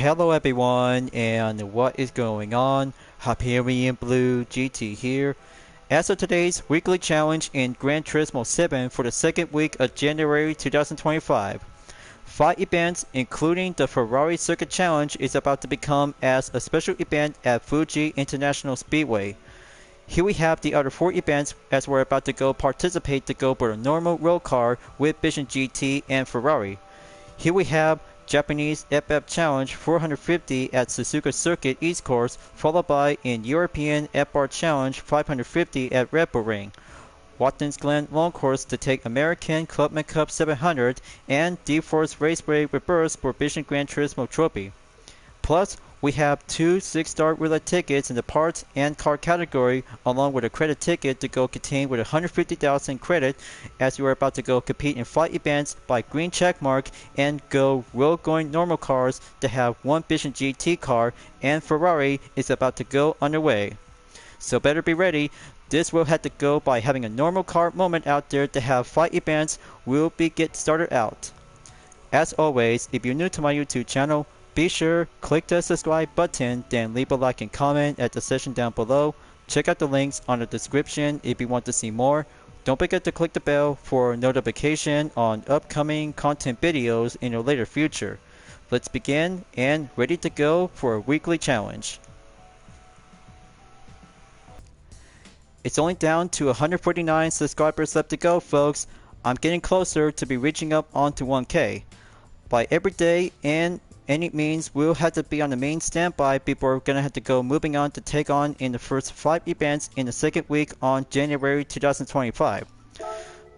Hello everyone, and what is going on? Hyperion-Blue-GT here. As of today's weekly challenge in Gran Turismo 7 for the second week of January 2025. 5 events, including the Ferrari Circuit Challenge, is about to become as a special event at Fuji International Speedway. Here we have the other 4 events as we're about to go participate to go for a normal road car with Vision GT and Ferrari. Here we have Japanese FF Challenge 450 at Suzuka Circuit East Course, followed by in European FR Challenge 550 at Red Bull Ring. Watkins Glen Long Course to take American Clubman Cup 700 and D-Force Raceway Reverse for Vision Gran Turismo Trophy. Plus, we have 2 6-star roulette tickets in the parts and car category, along with a credit ticket to go contained with 150,000 credit, as you are about to go compete in 5 events by green checkmark and go road going normal cars to have 1 Vision GT car, and Ferrari is about to go underway. So better be ready. This will have to go by having a normal car moment out there to have 5 events will be get started out. As always, if you're new to my YouTube channel, be sure click the subscribe button, then leave a like and comment at the section down below. Check out the links on the description if you want to see more. Don't forget to click the bell for notification on upcoming content videos in the later future. Let's begin and ready to go for a weekly challenge. It's only down to 149 subscribers left to go, folks. I'm getting closer to be reaching up onto 1K. By every day and any means, we'll have to be on the main standby before we're gonna have to go moving on to take on in the first 5 events in the second week on January 2025.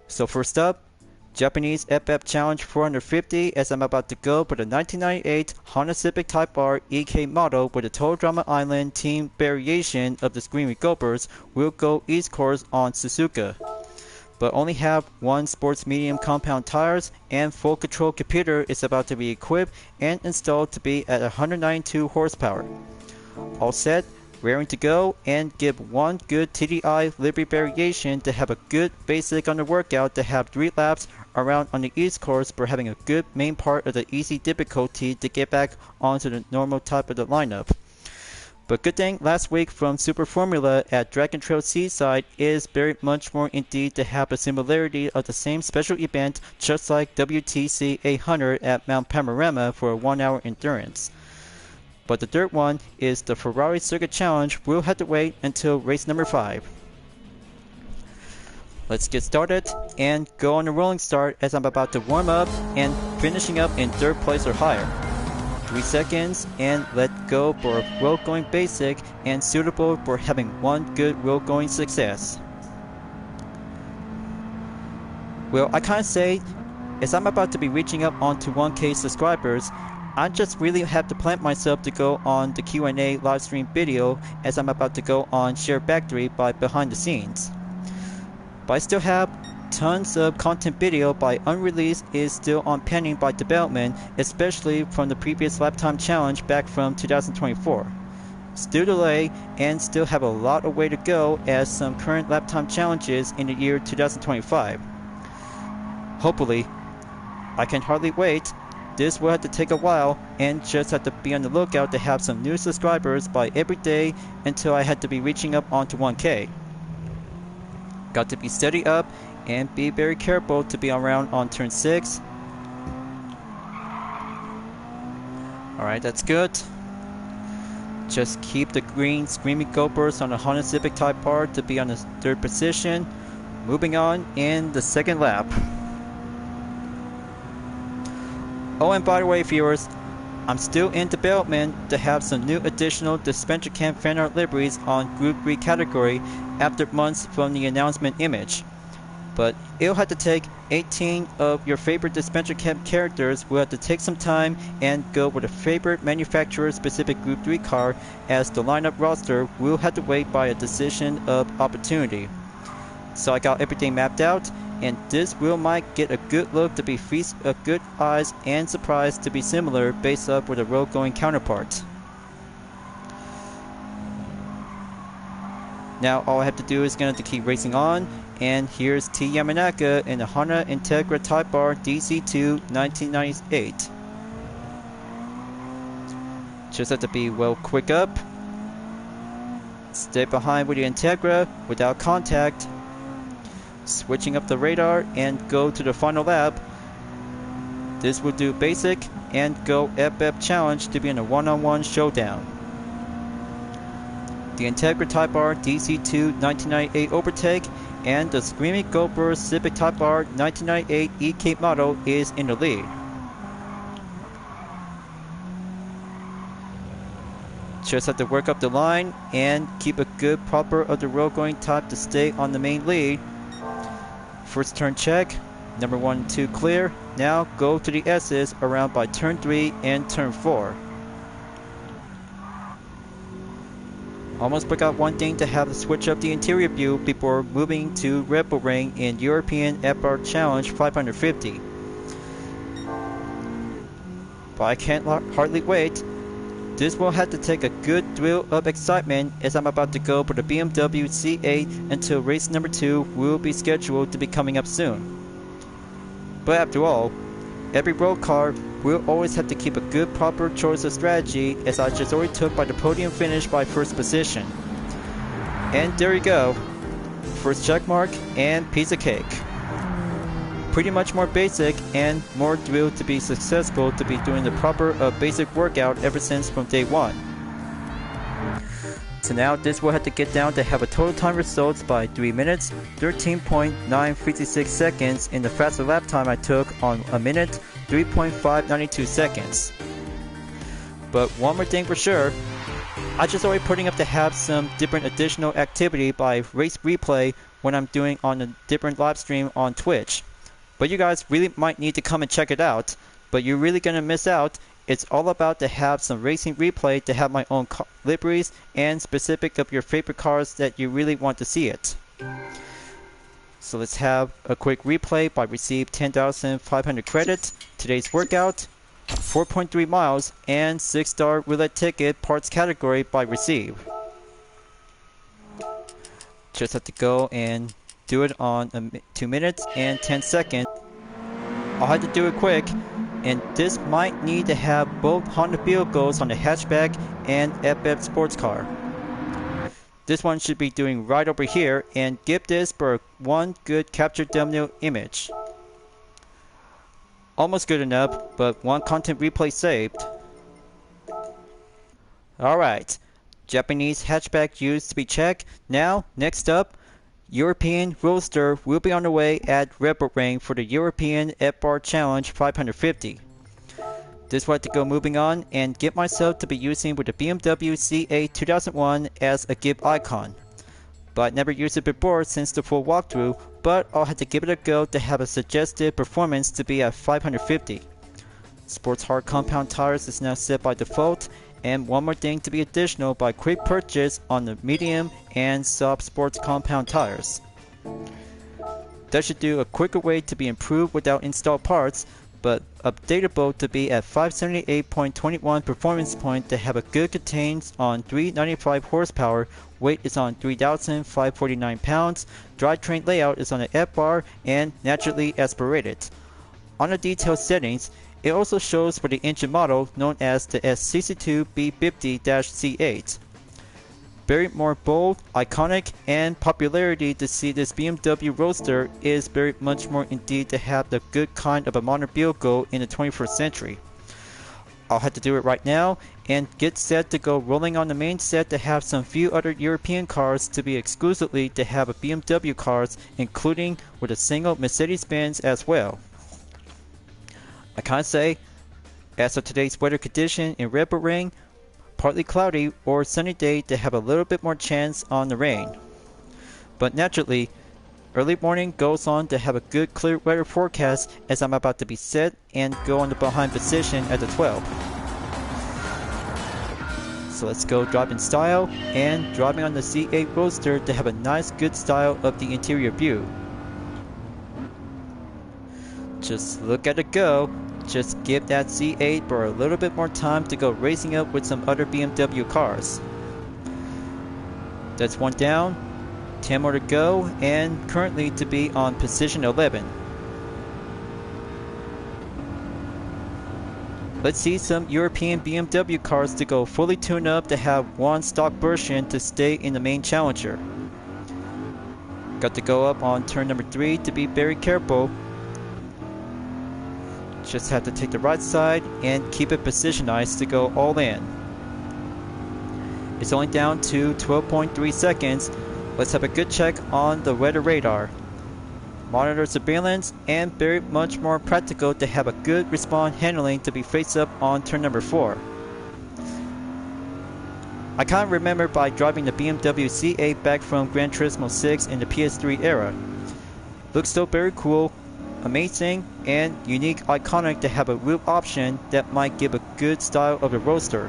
So first up, Japanese FF Challenge 450, as I'm about to go for the 1998 Honda Civic Type R EK model with the Total Drama Island team variation of the Screaming Gophers. Will go East Course on Suzuka, but only have 1 sports medium compound tires, and full control computer is about to be equipped and installed to be at 192 horsepower. All set, raring to go, and give 1 good TDI livery variation to have a good basic on the workout to have 3 laps around on the East Course for having a good main part of the easy difficulty to get back onto the normal type of the lineup. But good thing last week from Super Formula at Dragon Trail Seaside is very much more indeed to have a similarity of the same special event, just like WTC 800 at Mount Panorama for a 1-hour endurance. But the third one is the Ferrari Circuit Challenge. We'll have to wait until race number 5. Let's get started and go on a rolling start as I'm about to warm up and finishing up in 3rd place or higher. 3 seconds and let go for road going basic and suitable for having 1 good road going success. Well, I can't say, as I'm about to be reaching up onto 1K subscribers, I just really have to plant myself to go on the Q&A live stream video as I'm about to go on Share Factory by behind the scenes. But I still have tons of content video by unreleased is still on pending by development, especially from the previous lap time challenge back from 2024. Still delay and still have a lot of way to go as some current lap time challenges in the year 2025. Hopefully, I can hardly wait. This will have to take a while and just have to be on the lookout to have some new subscribers by every day until I had to be reaching up onto 1K. Got to be steady up and be very careful to be around on turn 6. Alright, that's good. Just keep the green Screaming Gophers on the Honda Civic Type R to be on the 3rd position. Moving on in the 2nd lap. Oh, and by the way, viewers, I'm still in development to have some new additional dispenser cam fan art liveries on Group 3 category after months from the announcement image. But it'll have to take 18 of your favorite dispenser cam characters. Will have to take some time and go with a favorite manufacturer specific Group 3 car, as the lineup roster will have to wait by a decision of opportunity. So I got everything mapped out, and this will might get a good look to be feast of good eyes and surprise to be similar based up with a road going counterpart. Now all I have to do is going to keep racing on, and here's T Yamanaka in the Honda Integra Type R DC2 1998. Just have to be well quick up. Stay behind with the Integra without contact. Switching up the radar and go to the final lap. This will do basic and go FF challenge to be in a one-on-one showdown. The Integra Type R DC2 1998 overtake and the Screaming Goldberg Civic Type R 1998 EK model is in the lead. Just have to work up the line and keep a good proper of the road going type to stay on the main lead. First turn check, number 1 and 2 clear. Now go to the S's around by turn 3 and turn 4. Almost forgot one thing to have to switch up the interior view before moving to Red Bull Ring in European FR Challenge 550. But I can't hardly wait. This will have to take a good thrill of excitement as I'm about to go for the BMW C8 until race number 2 will be scheduled to be coming up soon. But after all, every road car will always have to keep a good proper choice of strategy as I just already took by the podium finish by first position. And there you go. First check mark and piece of cake. Pretty much more basic and more thrilled to be successful to be doing the proper basic workout ever since from day 1. So now this will have to get down to have a total time results by 3 minutes, 13.956 seconds in the faster lap time I took on a minute, 3.592 seconds. But one more thing for sure, I just already putting up to have some different additional activity by race replay when I'm doing on a different live stream on Twitch. But you guys really might need to come and check it out, but you're really gonna miss out. It's all about to have some racing replay to have my own liveries and specific of your favorite cars that you really want to see it. So let's have a quick replay by receive 10,500 credits, today's workout, 4.3 miles, and 6-star roulette ticket parts category by receive. Just have to go and do it on 2 minutes and 10 seconds. I'll have to do it quick, and this might need to have both Honda vehicles on the hatchback and FF sports car. This one should be doing right over here and give this for one good capture thumbnail image. Almost good enough, but one content replay saved. Alright, Japanese hatchback used to be checked. Now, next up, European Roadster will be on the way at Red Bull Ring for the European FR Challenge 550. This will have to go moving on and get myself to be using with the BMW C8 2001 as a GIF icon. But I never used it before since the full walkthrough, but I'll have to give it a go to have a suggested performance to be at 550. Sports hard compound tires is now set by default, and one more thing to be additional by quick purchase on the medium and soft sports compound tires. That should do a quicker way to be improved without installed parts, but updatable to be at 578.21 performance point to have a good contains on 395 horsepower, weight is on 3,549 pounds, drivetrain layout is on the FR and naturally aspirated. On the detailed settings, it also shows for the engine model known as the S62B50-C8. Very more bold, iconic, and popularity to see this BMW Roadster is very much more indeed to have the good kind of a modern vehicle in the 21st century. I'll have to do it right now and get set to go rolling on the main set to have some few other European cars to be exclusively to have a BMW cars, including with a single Mercedes-Benz as well. I can't say, as of today's weather condition in Red Bull Ring, partly cloudy or sunny day to have a little bit more chance on the rain. But naturally, early morning goes on to have a good clear weather forecast as I'm about to be set and go on the behind position at the 12. So let's go driving style and driving on the C8 Roadster to have a nice good style of the interior view. Just look at it go. Just give that C8 for a little bit more time to go racing up with some other BMW cars. That's one down, 10 more to go, and currently to be on position 11. Let's see some European BMW cars to go fully tuned up to have one stock version to stay in the main challenger. Got to go up on turn number 3 to be very careful. Just have to take the right side and keep it positionized to go all in. It's only down to 12.3 seconds. Let's have a good check on the weather radar. Monitor surveillance, and very much more practical to have a good respawn handling to be face up on turn number 4. I can't remember by driving the BMW C8 back from Gran Turismo 6 in the PS3 era. Looks still very cool, amazing, and unique, iconic to have a wheel option that might give a good style of the roadster.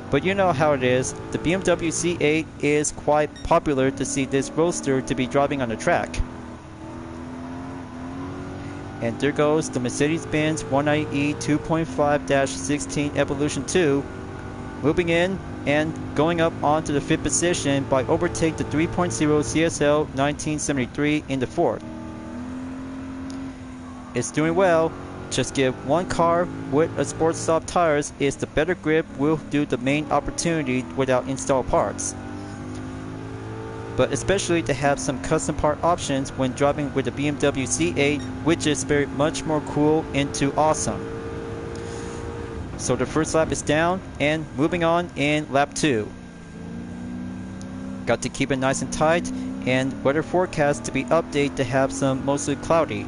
But you know how it is, the BMW C8 is quite popular to see this roadster to be driving on the track. And there goes the Mercedes-Benz 190E 2.5-16 Evolution 2, moving in and going up onto the 5th position by overtake the 3.0 CSL 1973 in the 4th. It's doing well. Just give one car with a sports soft tires is the better grip will do the main opportunity without installed parts. But especially to have some custom part options when driving with the BMW C8, which is very much more cool into awesome. So the first lap is down and moving on in lap 2. Got to keep it nice and tight, and weather forecast to be updated to have some mostly cloudy.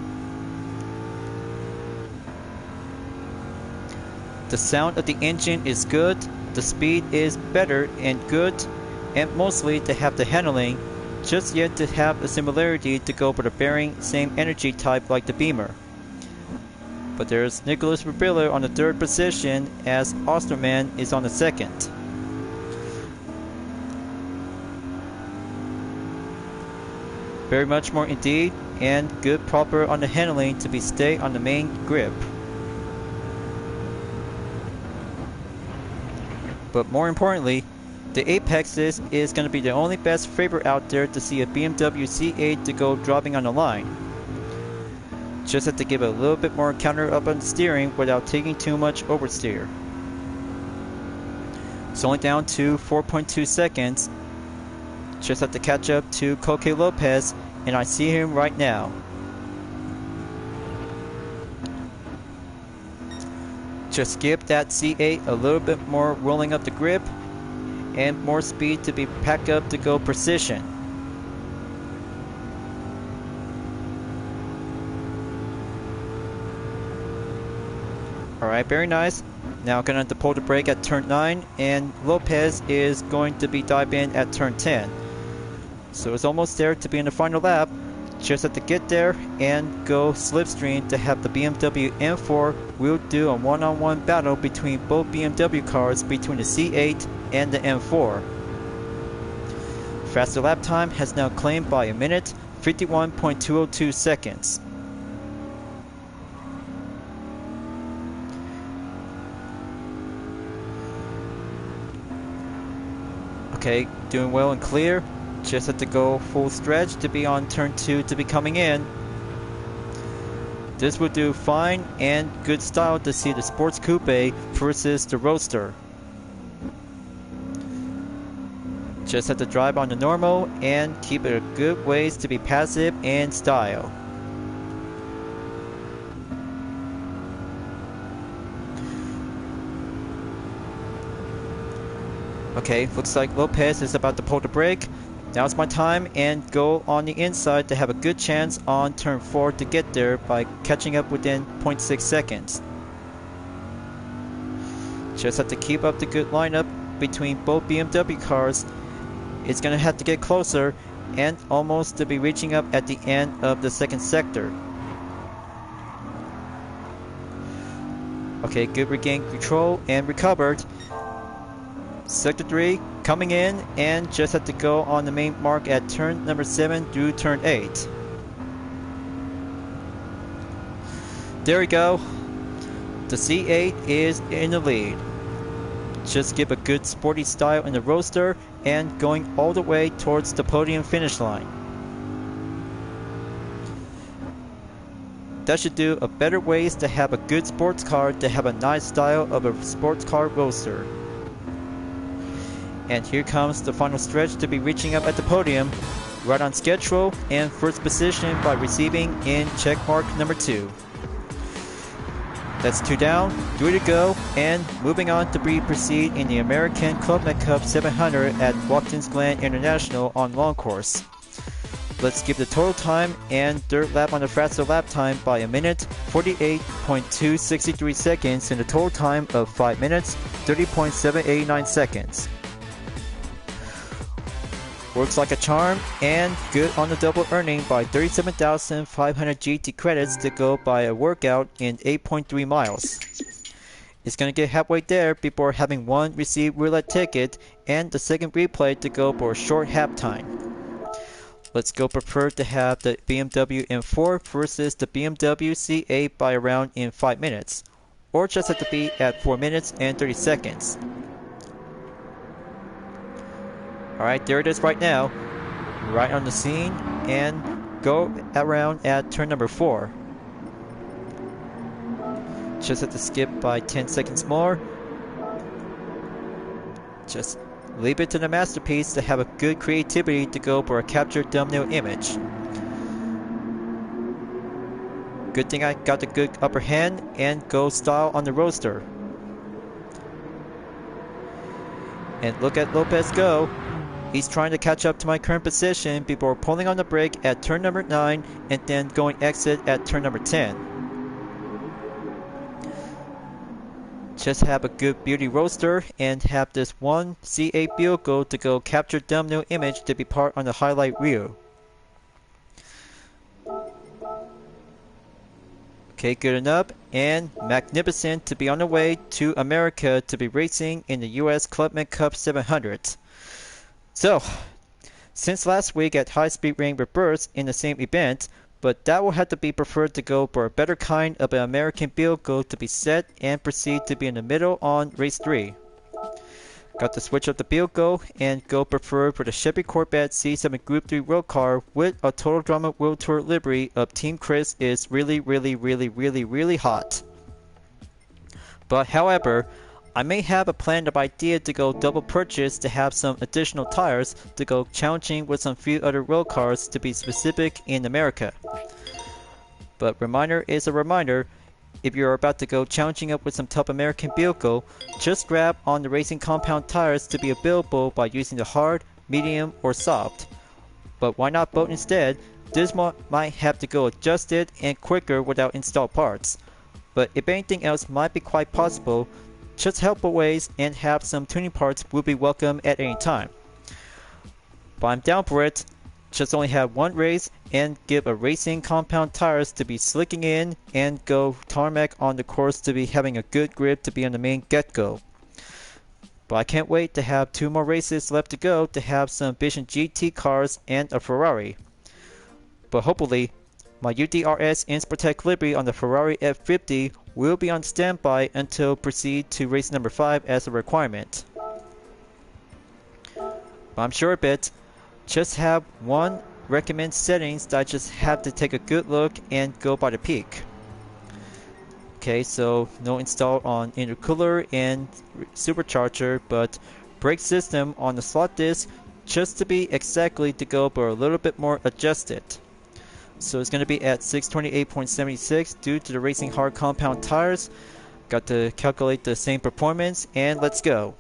The sound of the engine is good, the speed is better and good, and mostly to have the handling, just yet to have a similarity to go for the bearing same energy type like the Beamer. But there's Nicholas Rubilla on the 3rd position as Osterman is on the 2nd. Very much more indeed, and good proper on the handling to be stay on the main grip. But more importantly, the Apexes is going to be the only best favorite out there to see a BMW C8 to go driving on the line. Just have to give it a little bit more counter up on the steering without taking too much oversteer. It's only down to 4.2 seconds. Just have to catch up to Coque Lopez, and I see him right now. Just give that C8 a little bit more rolling up the grip and more speed to be packed up to go precision. Alright, very nice. Now gonna have to pull the brake at turn 9, and Lopez is going to be dive in at turn 10. So it's almost there to be in the final lap. Just have to get there and go slipstream to have the BMW M4 will do a one-on-one battle between both BMW cars between the C8 and the M4. Faster lap time has now claimed by a minute, 51.202 seconds. Okay, doing well and clear. Just have to go full stretch to be on turn 2 to be coming in. This will do fine and good style to see the Sports Coupe versus the Roadster. Just have to drive on the normal and keep it a good ways to be passive and style. Okay, looks like Lopez is about to pull the brake. Now's my time and go on the inside to have a good chance on turn 4 to get there by catching up within 0.6 seconds. Just have to keep up the good lineup between both BMW cars. It's gonna have to get closer and almost to be reaching up at the end of the 2nd sector. Okay, good regained control and recovered. Sector 3 coming in and just have to go on the main mark at turn number 7 through turn 8. There we go. The C8 is in the lead. Just give a good sporty style in the Roadster and going all the way towards the podium finish line. that should do a better ways to have a good sports car to have a nice style of a sports car roadster. And here comes the final stretch to be reaching up at the podium, right on schedule and first position by receiving in check mark number 2. That's 2 down, 3 to go, and moving on to proceed in the American Club Med Cup 700 at Watkins Glen International on long course. Let's give the total time and dirt lap on the faster lap time by a minute, 48.263 seconds, and a total time of 5 minutes, 30.789 seconds. Works like a charm, and good on the double earning by 37,500 GT credits to go by a workout in 8.3 miles. It's going to get halfway there before having one received roulette ticket and the second replay to go for a short halftime. Let's go prefer to have the BMW M4 versus the BMW C8 by around in 5 minutes, or just have to be at 4 minutes and 30 seconds. Alright, there it is right now, right on the scene, and go around at turn number 4. Just have to skip by 10 seconds more. Just leave it to the masterpiece to have a good creativity to go for a captured thumbnail image. Good thing I got the good upper hand and go style on the roadster. And look at Lopez go. He's trying to catch up to my current position before pulling on the brake at turn number 9 and then going exit at turn number 10. Just have a good beauty roadster and have this one C8 vehicle to go capture thumbnail image to be part on the highlight reel. Okay, good enough and magnificent to be on the way to America to be racing in the US Club Med Cup 700. So, since last week at High Speed Ring Reverse in the same event, but that will have to be preferred to go for a better kind of an American vehicle to be set and proceed to be in the middle on race 3. Got to switch up the vehicle and go preferred for the Chevy Corvette C7 Group 3 road car with a Total Drama World Tour livery of Team Chris is really hot. But however, I may have a plan of idea to go double purchase to have some additional tires to go challenging with some few other road cars to be specific in America. But reminder is a reminder, if you're about to go challenging up with some tough American vehicle, just grab on the racing compound tires to be available by using the hard, medium, or soft. But why not both instead? This might have to go adjusted and quicker without installed parts. But if anything else might be quite possible, just help ways and have some tuning parts will be welcome at any time. But I'm down for it. Just only have one race and give a racing compound tires to be slicking in and go tarmac on the course to be having a good grip to be on the main get-go. But I can't wait to have 2 more races left to go to have some Vision GT cars and a Ferrari. But hopefully, my UDRS Insportec livery on the Ferrari F50 will be on standby until proceed to race number 5 as a requirement. But I'm sure of it. Just have one recommend settings that I just have to take a good look and go by the peak. Okay, so no install on intercooler and supercharger, but brake system on the slot disc just to be exactly to go but a little bit more adjusted. So it's going to be at 628.76 due to the racing hard compound tires. Got to calculate the same performance and let's go.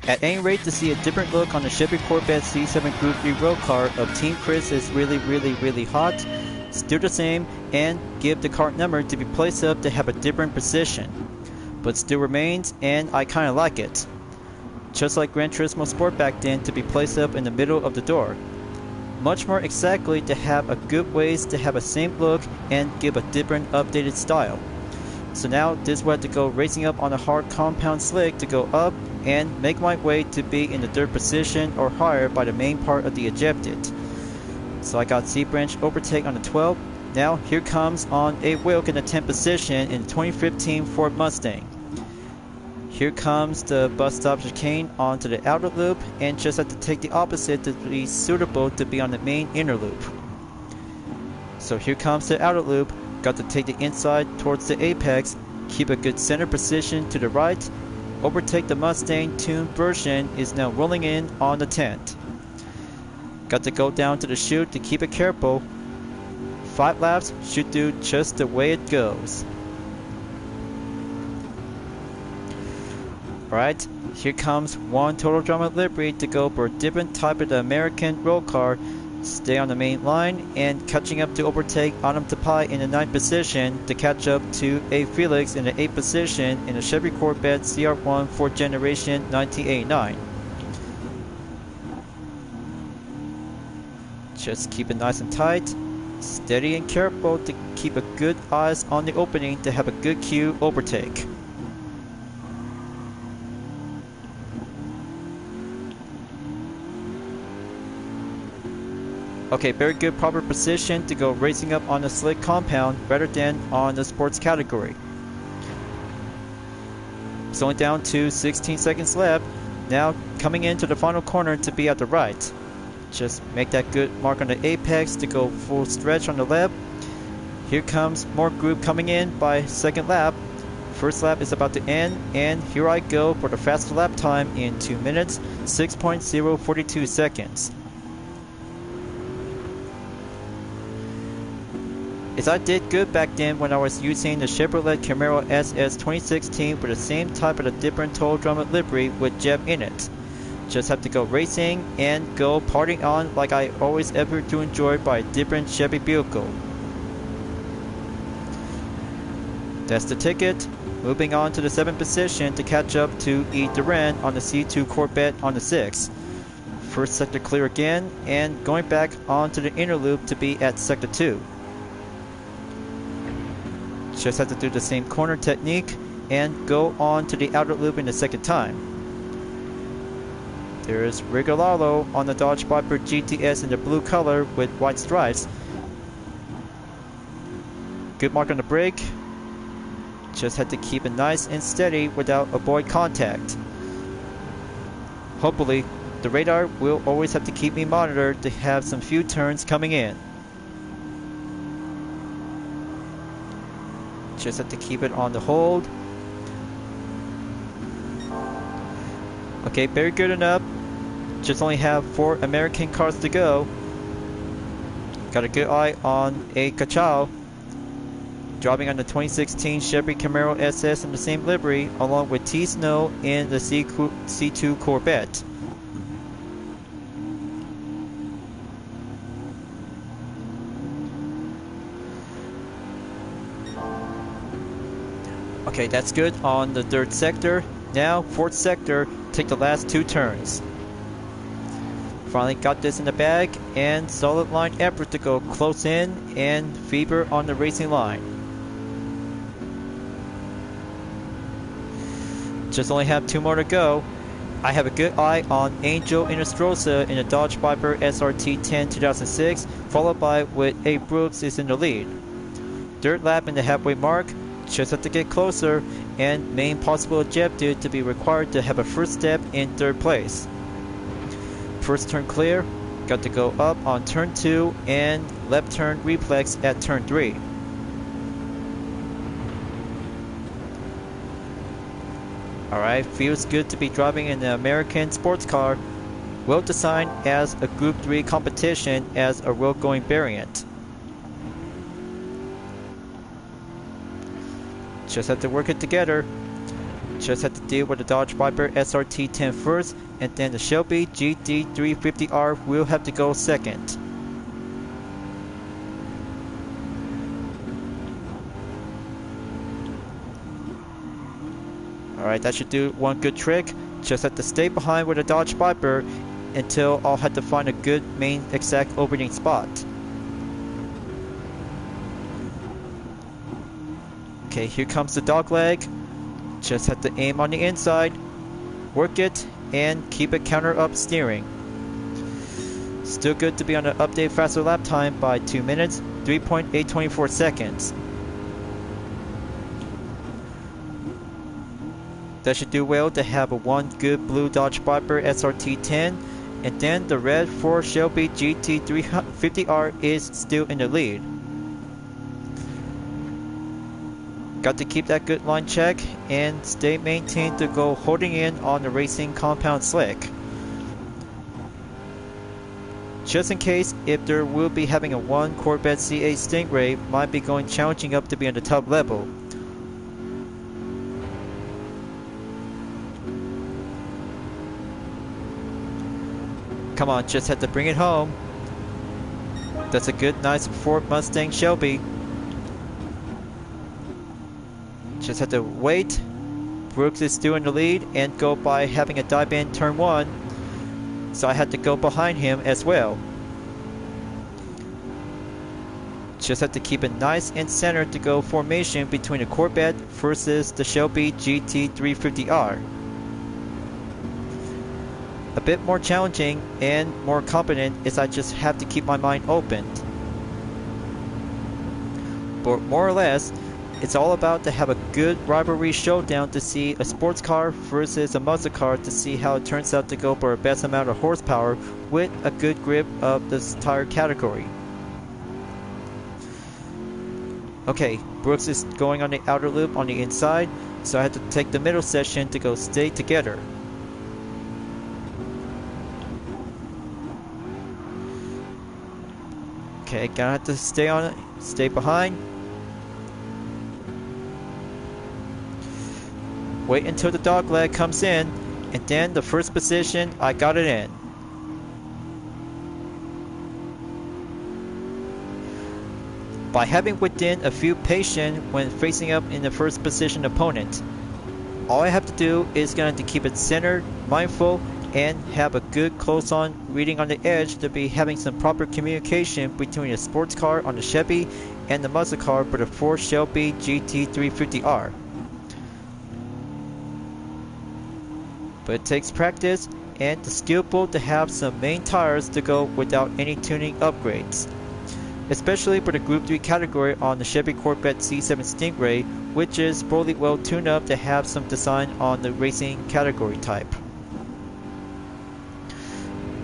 At any rate, to see a different look on the Chevy Corvette C7 Group 3 road car of Team Chris is really hot. Still the same and give the car number to be placed up to have a different position. But still remains and I kinda like it. Just like Gran Turismo Sport back then to be placed up in the middle of the door. Much more exactly to have a good ways to have a same look and give a different updated style. So now this will have to go racing up on a hard compound slick to go up and make my way to be in the third position or higher by the main part of the ejected. So I got C-branch overtake on the 12. Now here comes on a Wilk in the 10th position in the 2015 Ford Mustang. Here comes the bus stop chicane onto the outer loop and just have to take the opposite to be suitable to be on the main inner loop. So here comes the outer loop, Got to take the inside towards the apex, keep a good center position to the right, overtake the Mustang tuned version is now rolling in on the 10th. Got to go down to the chute to keep it careful. 5 laps should do just the way it goes. Alright, here comes one Total Drama livery to go for a different type of the American road car. Stay on the main line and catching up to overtake Autumn Tapai in the 9th position to catch up to A. Felix in the 8th position in the Chevy Corvette CR1 4th generation 1989. Just keep it nice and tight, steady and careful to keep a good eyes on the opening to have a good cue overtake. Okay, very good proper position to go racing up on the slick compound rather than on the sports category. It's only down to 16 seconds left. Now coming into the final corner to be at the right. Just make that good mark on the apex to go full stretch on the left. Here comes more group coming in by second lap. First lap is about to end, and here I go for the fastest lap time in 2 minutes, 6.042 seconds. As I did good back then when I was using the Chevrolet Camaro SS 2016 with the same type of a different Total Drama livery with Jeb in it. Just have to go racing and go partying on like I always ever do enjoy by a different Chevy vehicle. That's the ticket. Moving on to the 7th position to catch up to E. Duran on the C2 Corvette on the 6th. First sector clear again and going back onto the inner loop to be at sector 2. Just have to do the same corner technique and go on to the outer loop in the second time. There's Rigolardo on the Dodge Viper GTS in the blue color with white stripes. Good mark on the brake. Just have to keep it nice and steady without avoid contact. Hopefully, the radar will always have to keep me monitored to have some few turns coming in. Just have to keep it on the hold. Okay, very good enough. Just only have 4 American cars to go. Got a good eye on A. Cachao, driving on the 2016 Chevy Camaro SS in the same livery, along with T. Snow in the C2 Corvette. Okay, that's good on the 3rd sector. Now, 4th sector, take the last 2 turns. Finally got this in the bag, and solid line effort to go close in and fever on the racing line. Just only have 2 more to go. I have a good eye on Angel Inestrosa in the Dodge Viper SRT 10 2006, followed by with A. Brooks is in the lead. 3rd lap in the halfway mark. Just have to get closer, and main possible objective to be required to have a first step in 3rd place. First turn clear, got to go up on turn 2 and left turn reflex at turn 3. Alright, feels good to be driving in the American sports car, well designed as a Group 3 competition as a road going variant. Just have to work it together. Just have to deal with the Dodge Viper SRT 10 first, and then the Shelby GT350R will have to go second. Alright, that should do one good trick. Just have to stay behind with the Dodge Viper until I'll have to find a good main exact opening spot. Okay, here comes the dog leg. Just have to aim on the inside, work it, and keep it counter up steering. Still good to be on an update faster lap time by 2 minutes, 3.824 seconds. That should do well to have a one good blue Dodge Viper SRT 10, and then the red 4 Shelby GT350R is still in the lead. Got to keep that good line check and stay maintained to go holding in on the racing compound slick. Just in case if there will be having a 1 Corvette C8 Stingray might be going challenging up to be on the top level. Come on, just had to bring it home. That's a good, nice Ford Mustang Shelby. Just had to wait. Brooks is still in the lead and go by having a dive in turn 1. So I had to go behind him as well. Just had to keep it nice and centered to go formation between the Corvette versus the Shelby GT350R. A bit more challenging and more competent is I just have to keep my mind open. But more or less, it's all about to have a good rivalry showdown to see a sports car versus a muscle car to see how it turns out to go for a best amount of horsepower with a good grip of this tire category. Okay, Brooks is going on the outer loop on the inside, so I had to take the middle section to go stay together. Okay, gonna have to stay on it, stay behind. Wait until the dog leg comes in, and then the first position, I got it in. By having within a few patience when facing up in the first position opponent, all I have to do is going to keep it centered, mindful, and have a good close-on reading on the edge to be having some proper communication between the sports car on the Chevy and the muscle car for the Ford Shelby GT350R. But it takes practice and the skillful to have some main tires to go without any tuning upgrades. Especially for the Group 3 category on the Chevy Corvette C7 Stingray, which is fully well tuned up to have some design on the racing category type.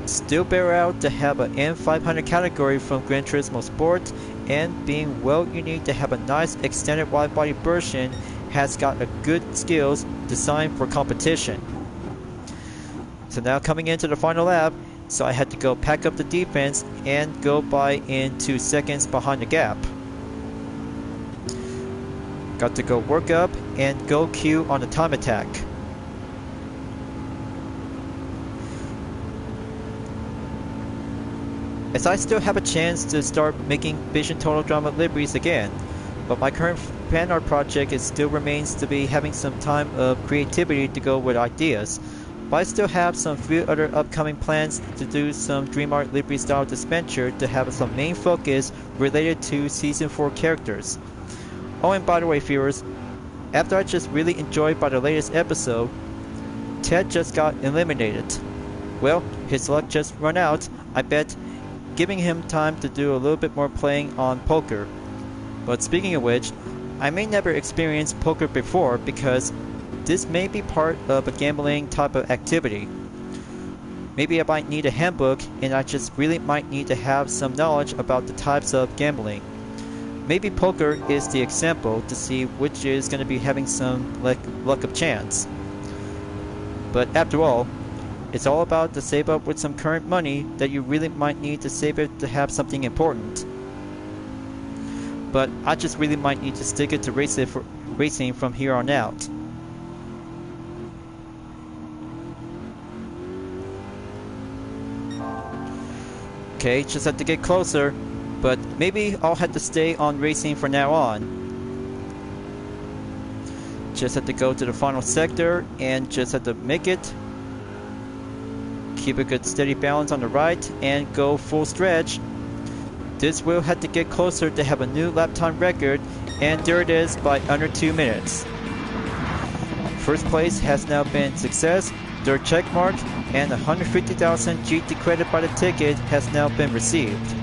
Still bear out to have an M500 category from Gran Turismo Sport, and being well unique to have a nice extended wide body version has got a good skills designed for competition. So now coming into the final lap, so I had to go pack up the defense and go by in 2 seconds behind the gap. Got to go work up and go Q on the time attack. As I still have a chance to start making Vision Total Drama liveries again, but my current fan art project still remains to be having some time of creativity to go with ideas. But I still have some few other upcoming plans to do some Dream Art livery style dispenser to have some main focus related to Season 4 characters. Oh, and by the way viewers, after I just really enjoyed by the latest episode, Ted just got eliminated. Well, his luck just run out, I bet, giving him time to do a little bit more playing on poker. But speaking of which, I may never experience poker before because this may be part of a gambling type of activity. Maybe I might need a handbook and I just really might need to have some knowledge about the types of gambling. Maybe poker is the example to see which is going to be having some luck of chance. But after all, it's all about to save up with some current money that you really might need to save it to have something important. But I just really might need to stick it to racing from here on out. Okay, just have to get closer, but maybe I'll have to stay on racing from now on. Just have to go to the final sector and just have to make it. Keep a good steady balance on the right and go full stretch. This will have to get closer to have a new lap time record, and there it is by under 2 minutes. First place has now been success, their check mark, and 150,000 GT credit by the ticket has now been received.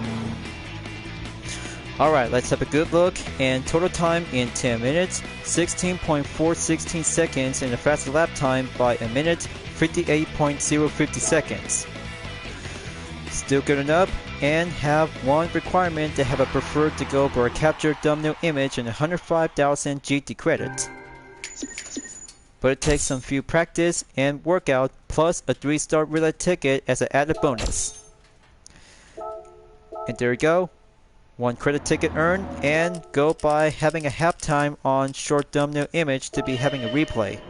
Alright, let's have a good look, and total time in 10 minutes, 16.416 seconds, and a faster lap time by a minute, 58.050 seconds. Still good enough, and have one requirement to have a preferred to go for a captured thumbnail image and 105,000 GT credits. But it takes some few practice and workout plus a 3-star relay ticket as an added bonus. And there you go. 1 credit ticket earned, and go by having a halftime on short thumbnail image to be having a replay.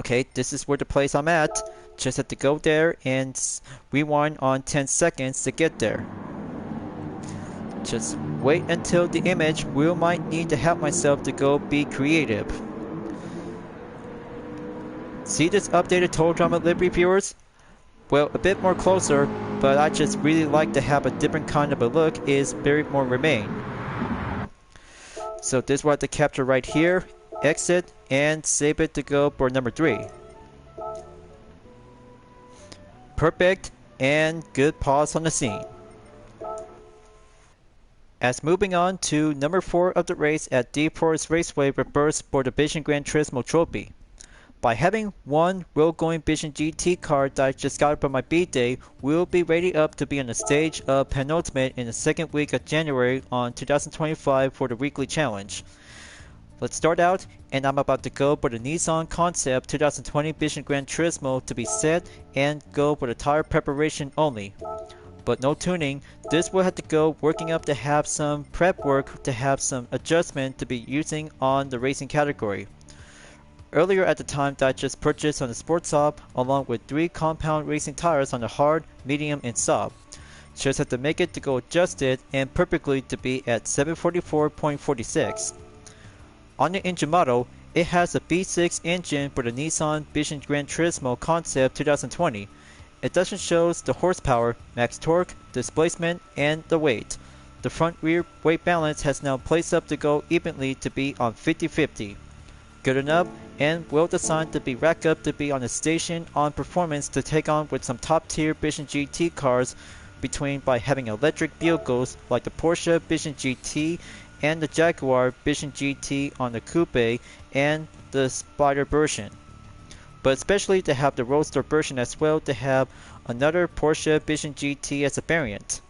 Okay, this is where the place I'm at. Just have to go there and rewind on 10 seconds to get there. Just wait until the image will might need to help myself to go be creative. See this updated Total Drama livery, viewers? Well, a bit more closer, but I just really like to have a different kind of a look is very more remain. So this is what I have to capture right here, exit, and save it to go for number 3. Perfect, and good pause on the scene. As moving on to number 4 of the race at Deep Forest Raceway Reverse for the Vision Gran Turismo trophy. By having one road-going Vision GT car that I just got for my B-Day, we'll be ready up to be on the stage of penultimate in the second week of January on 2025 for the weekly challenge. Let's start out, and I'm about to go for the Nissan Concept 2020 Vision Gran Turismo to be set and go for the tire preparation only. But no tuning, this will have to go working up to have some prep work to have some adjustment to be using on the racing category. Earlier at the time that I just purchased on the Sports Shop along with 3 compound racing tires on the hard, medium, and soft. Just have to make it to go adjusted and perfectly to be at 744.46. On the engine model, it has a V6 engine for the Nissan Vision Gran Turismo Concept 2020. It doesn't show the horsepower, max torque, displacement, and the weight. The front-rear weight balance has now placed up to go evenly to be on 50-50. Good enough and well designed to be racked up to be on a station on performance to take on with some top-tier Vision GT cars between by having electric vehicles like the Porsche Vision GT and the Jaguar Vision GT on the coupe and the Spider version. But especially to have the Roadster version as well to have another Porsche Vision GT as a variant.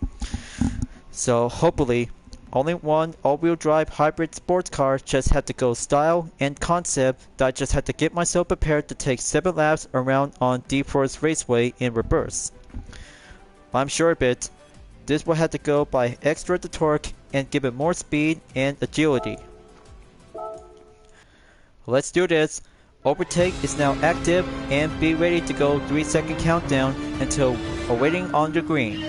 So hopefully, only one all-wheel drive hybrid sports car just had to go style and concept that I just had to get myself prepared to take 7 laps around on Deep Forest Raceway in reverse. I'm sure of it, this will have to go by extra the torque and give it more speed and agility. Let's do this. Overtake is now active and be ready to go 3-second countdown until awaiting on the green.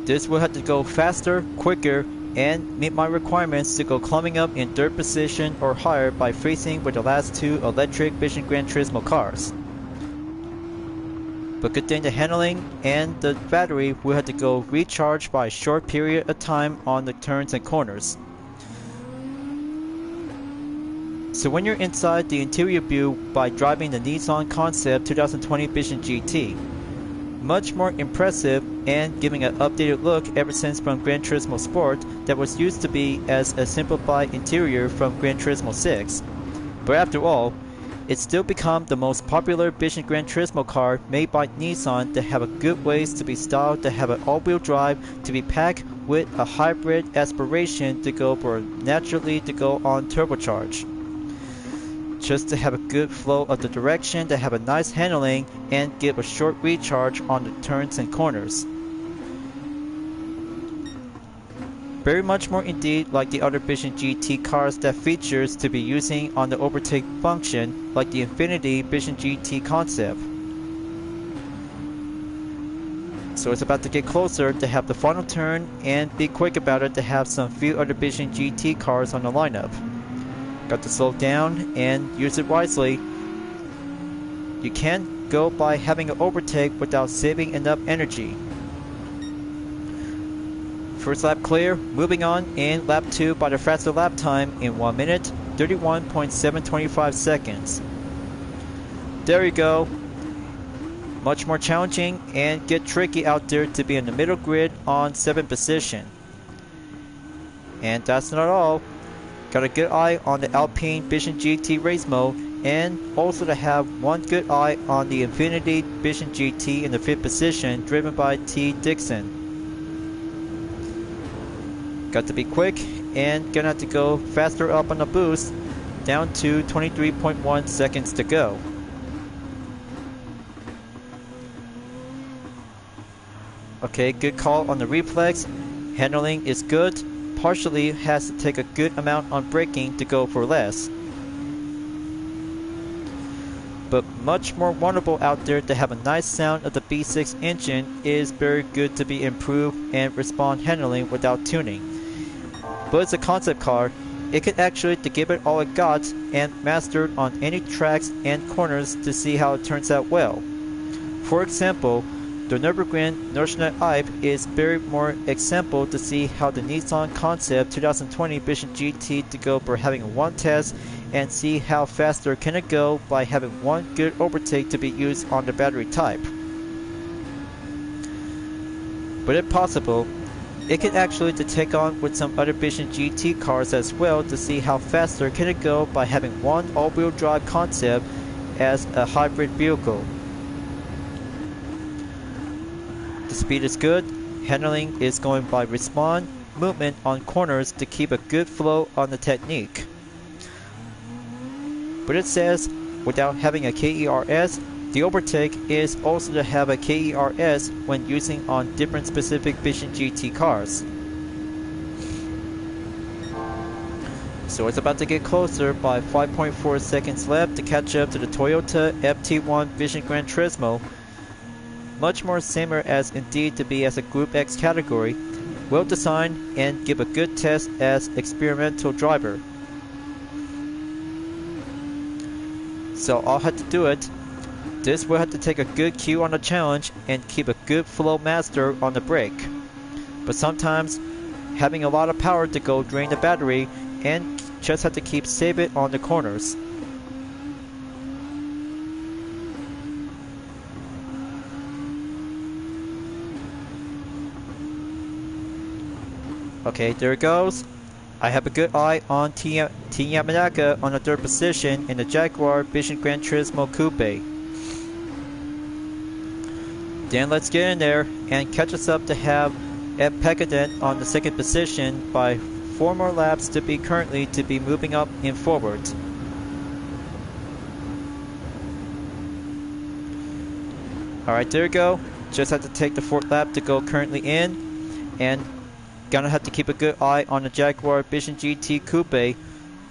This will have to go faster, quicker, and meet my requirements to go climbing up in 3rd position or higher by racing with the last 2 electric Vision Gran Turismo cars. But good thing the handling and the battery will have to go recharge by a short period of time on the turns and corners. So when you're inside the interior view by driving the Nissan Concept 2020 Vision GT, much more impressive and giving an updated look ever since from Gran Turismo Sport that was used to be as a simplified interior from Gran Turismo 6. But after all, it's still become the most popular Vision Gran Turismo car made by Nissan to have a good ways to be styled to have an all-wheel drive to be packed with a hybrid aspiration to go for naturally to go on turbocharge. Just to have a good flow of the direction, to have a nice handling, and give a short recharge on the turns and corners. Very much more indeed like the other Vision GT cars that features to be using on the overtake function like the Infiniti Vision GT Concept. So it's about to get closer to have the final turn and be quick about it to have some few other Vision GT cars on the lineup. Got to slow down and use it wisely. You can't go by having an overtake without saving enough energy. First lap clear, moving on in lap 2 by the faster lap time in 1 minute, 31.725 seconds. There you go. Much more challenging and get tricky out there to be in the middle grid on 7th position. And that's not all. Got a good eye on the Alpine Vision GT race mode, and also to have one good eye on the Infinity Vision GT in the 5th position, driven by T. Dixon. Got to be quick, and gonna have to go faster up on the boost, down to 23.1 seconds to go. Okay, good call on the reflex. Handling is good. Partially has to take a good amount on braking to go for less. But much more wonderful out there to have a nice sound of the V6 engine is very good to be improved and respond handling without tuning. But it's a concept car. It can actually to give it all it got and mastered on any tracks and corners to see how it turns out well. For example, the Nürburgring Nordschleife is very more example to see how the Nissan Concept 2020 Vision GT to go for having one test and see how faster can it go by having one good overtake to be used on the battery type. But if possible, it can actually to take on with some other Vision GT cars as well to see how faster can it go by having one all-wheel drive concept as a hybrid vehicle. The speed is good, handling is going by respawn, movement on corners to keep a good flow on the technique. But it says, without having a KERS, the overtake is also to have a KERS when using on different specific Vision GT cars. So it's about to get closer by 5.4 seconds left to catch up to the Toyota FT1 Vision Gran Turismo. Much more similar as indeed to be as a Group X category, well designed and give a good test as experimental driver. So I'll have to do it. This will have to take a good cue on the challenge and keep a good flow master on the brake. But sometimes having a lot of power to go drain the battery and just have to keep save it on the corners. Okay, there it goes. I have a good eye on T. Yamanaka on the 3rd position in the Jaguar Vision Gran Turismo Coupe. Then let's get in there and catch us up to have Ed Pekadent on the 2nd position by 4 more laps to be currently to be moving up and forward. Alright, there we go. Just have to take the 4th lap to go currently in, and gonna have to keep a good eye on the Jaguar Vision GT Coupe.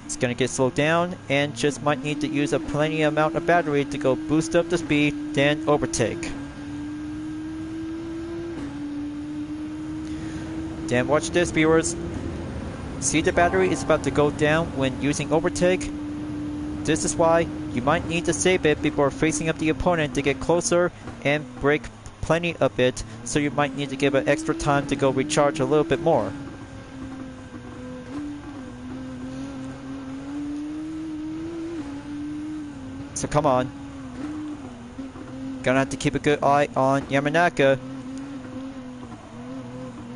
It's gonna get slowed down and just might need to use a plenty amount of battery to go boost up the speed, then overtake. Then watch this, viewers. See, the battery is about to go down when using overtake. This is why you might need to save it before facing up the opponent to get closer and brake plenty of it, so you might need to give it extra time to go recharge a little bit more. So come on. Gonna have to keep a good eye on Yamanaka.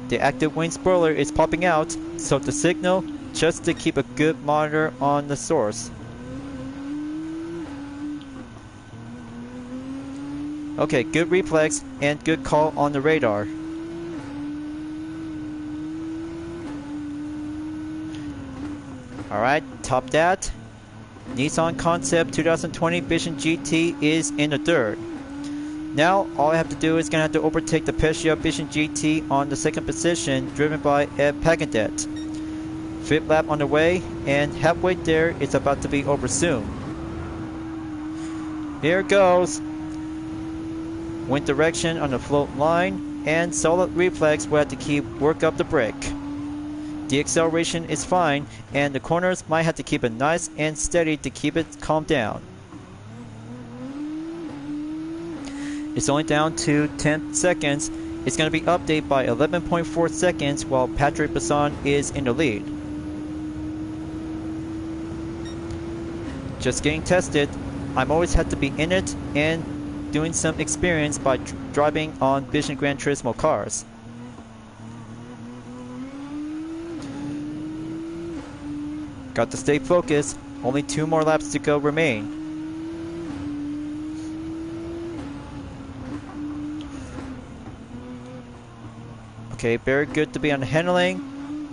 The active wing spoiler is popping out, so the signal just to keep a good monitor on the source. Okay, good reflex and good call on the radar. Alright, top that. Nissan Concept 2020 Vision GT is in the 3rd. Now, all I have to do is gonna have to overtake the Peugeot Vision GT on the 2nd position, driven by Ed Pekadent. 5th lap on the way, and halfway there, it's about to be over soon. Here it goes. Wind direction on the float line, and solid reflex will have to keep work up the brake. The acceleration is fine, and the corners might have to keep it nice and steady to keep it calmed down. It's only down to 10 seconds. It's going to be updated by 11.4 seconds while Patrick Basson is in the lead. Just getting tested. I'm always had to be in it and doing some experience by driving on Vision Gran Turismo cars. Got to stay focused. Only 2 more laps to go remain. Okay, very good to be on the handling.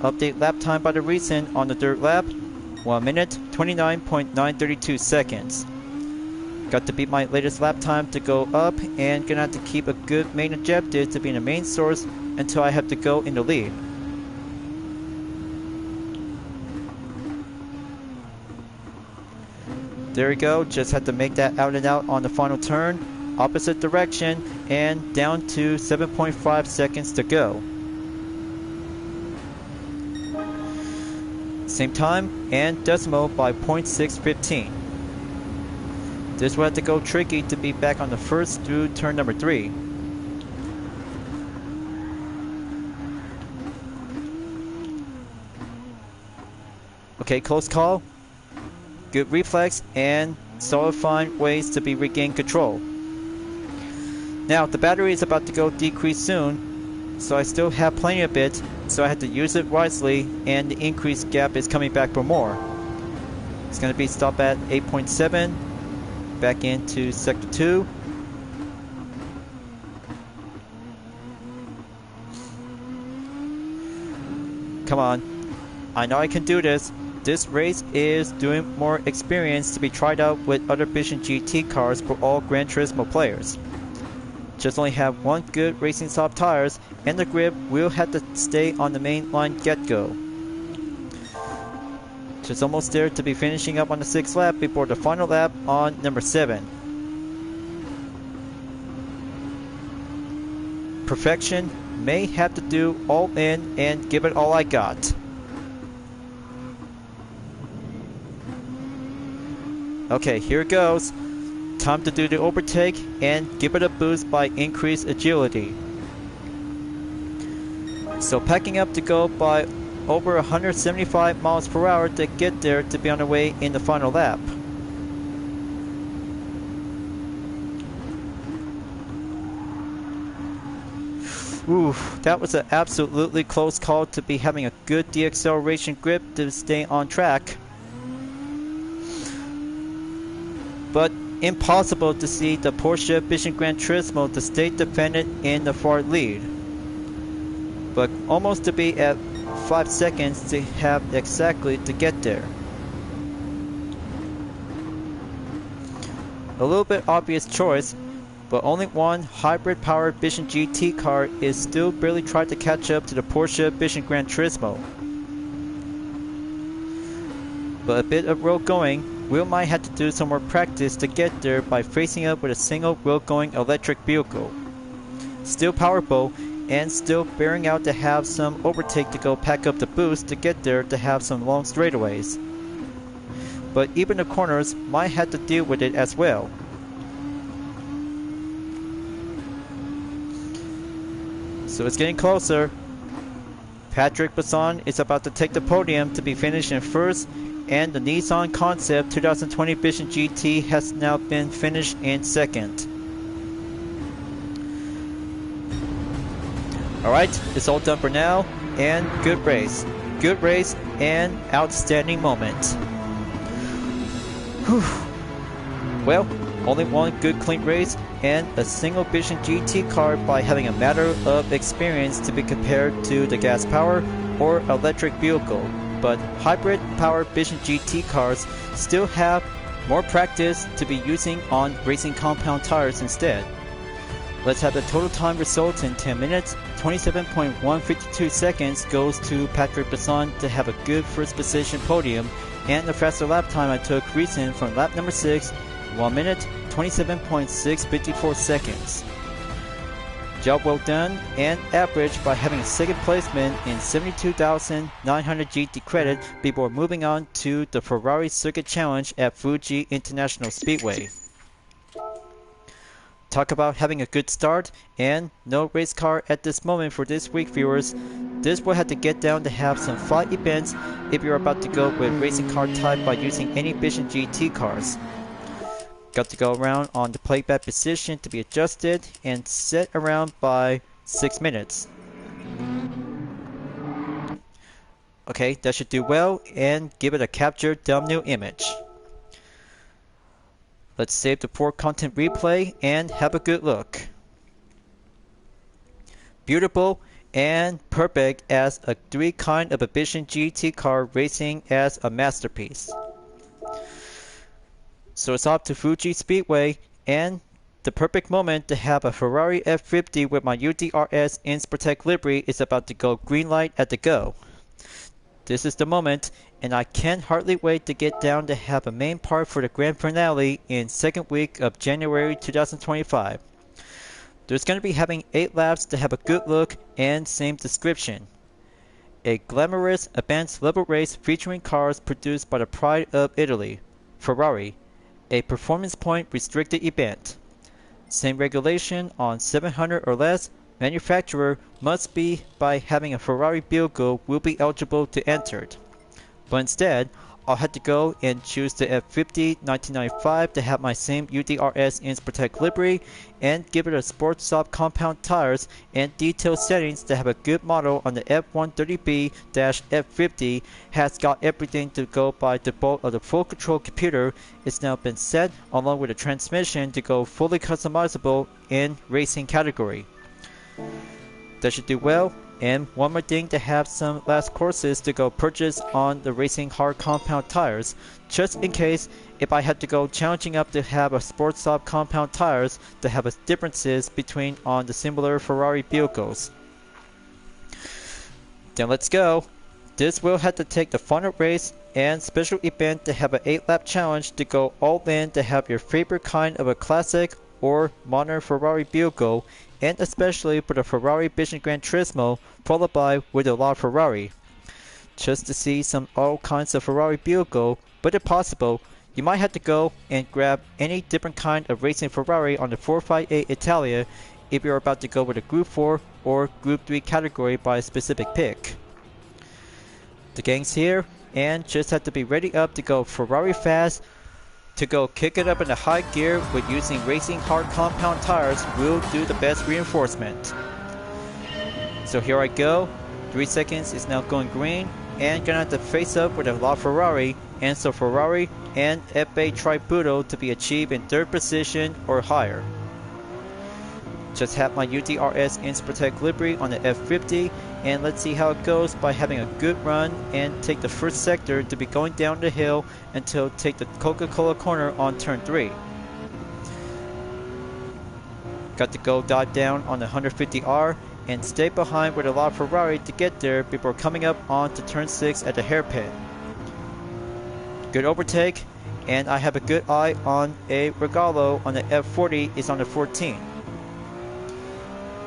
Update lap time by the recent on the third lap. 1 minute, 29.932 seconds. Got to beat my latest lap time to go up, and gonna have to keep a good main objective to be in the main source until I have to go in the lead. There we go, just had to make that out and out on the final turn. Opposite direction, and down to 7.5 seconds to go. Same time and decimal by 0.615. This will have to go tricky to be back on the first through turn number 3. Okay, close call. Good reflex and solidifying ways to be regain control. Now the battery is about to go decrease soon, so I still have plenty of it, so I had to use it wisely, and the increased gap is coming back for more. It's going to be stopped at 8.7, back into sector 2. Come on, I know I can do this. This race is doing more experience to be tried out with other Vision GT cars for all Gran Turismo players. Just only have one good racing soft tires, and the grip will have to stay on the main line get-go. Just almost there to be finishing up on the 6th lap before the final lap on number 7. Perfection may have to do all in and give it all I got. Okay, here it goes. Time to do the overtake and give it a boost by increased agility. So packing up to go by over 175 miles per hour to get there to be on the way in the final lap. Ooh, that was an absolutely close call to be having a good deacceleration grip to stay on track. But impossible to see the Porsche Vision Gran Turismo to stay defended in the far lead. But almost to be at 5 seconds to have exactly to get there. A little bit obvious choice, but only one hybrid powered Vision GT car is still barely trying to catch up to the Porsche Vision Gran Turismo. But a bit of road going, we might have to do some more practice to get there by facing up with a single road going electric vehicle. Still powerful, and still bearing out to have some overtake to go pack up the boost to get there to have some long straightaways. But even the corners might have to deal with it as well. So it's getting closer. Patrick Basson is about to take the podium to be finished in first, and the Nissan Concept 2020 Vision GT has now been finished in second. Alright, it's all done for now, and good race. Good race and outstanding moment. Whew. Well, only one good clean race and a single Vision GT car by having a matter of experience to be compared to the gas power or electric vehicle. But hybrid powered Vision GT cars still have more practice to be using on racing compound tires instead. Let's have the total time results in 10 minutes. 27.152 seconds goes to Patrick Basson to have a good first position podium, and the faster lap time I took recent from lap number 6, 1 minute 27.654 seconds. Job well done and average by having a second placement in 72,900 GT credit before moving on to the Ferrari Circuit Challenge at Fuji International Speedway. Talk about having a good start and no race car at this moment for this week, viewers. This will have to get down to have some flight events if you're about to go with racing car type by using any Vision GT cars. Got to go around on the playback position to be adjusted and set around by 6 minutes. Okay, that should do well, and give it a capture thumbnail image. Let's save the poor content replay and have a good look. Beautiful and perfect as a 3 kind of efficient GT car racing as a masterpiece. So it's off to Fuji Speedway, and the perfect moment to have a Ferrari F50 with my UDRS Inspirtech livery is about to go green light at the go. This is the moment, and I can't hardly wait to get down to have a main part for the grand finale in second week of January 2025. There's going to be having 8 laps to have a good look and same description. A glamorous advanced level race featuring cars produced by the pride of Italy, Ferrari. A performance point restricted event. Same regulation on 700 or less. Manufacturer must be by having a Ferrari vehicle will be eligible to enter. But instead, I'll have to go and choose the F50 1995 to have my same UDRS Inspirtech livery and give it a Sport Soft compound tires and detailed settings to have a good model on the F130B-F50 has got everything to go by default of the full control computer. It's now been set along with a transmission to go fully customizable in racing category. That should do well. And one more thing to have some last courses to go purchase on the racing hard compound tires, just in case if I had to go challenging up to have a Sport Soft compound tires to have a differences between on the similar Ferrari vehicles. Then let's go. This will have to take the final race and special event to have an 8-lap challenge to go all in to have your favorite kind of a classic or modern Ferrari vehicle, and especially for the Ferrari Vision Gran Turismo, followed by with the LaFerrari. Just to see some all kinds of Ferrari vehicle, but if possible, you might have to go and grab any different kind of racing Ferrari on the 458 Italia if you're about to go with a Group 4 or Group 3 category by a specific pick. The gang's here, and just have to be ready up to go Ferrari fast. To go kick it up in the high gear with using racing hard compound tires will do the best reinforcement. So here I go. 3 seconds is now going green, and gonna have to face up with a LaFerrari, and so Ferrari and F8 Tributo to be achieved in 3rd position or higher. Just have my UDRS Inspirtech livery on the F50, and let's see how it goes by having a good run and take the first sector to be going down the hill until take the Coca-Cola corner on turn 3. Got to go dive down on the 150R and stay behind with a LaFerrari to get there before coming up onto turn 6 at the hairpin. Good overtake, and I have a good eye on a Regalo on the F40 is on the 14.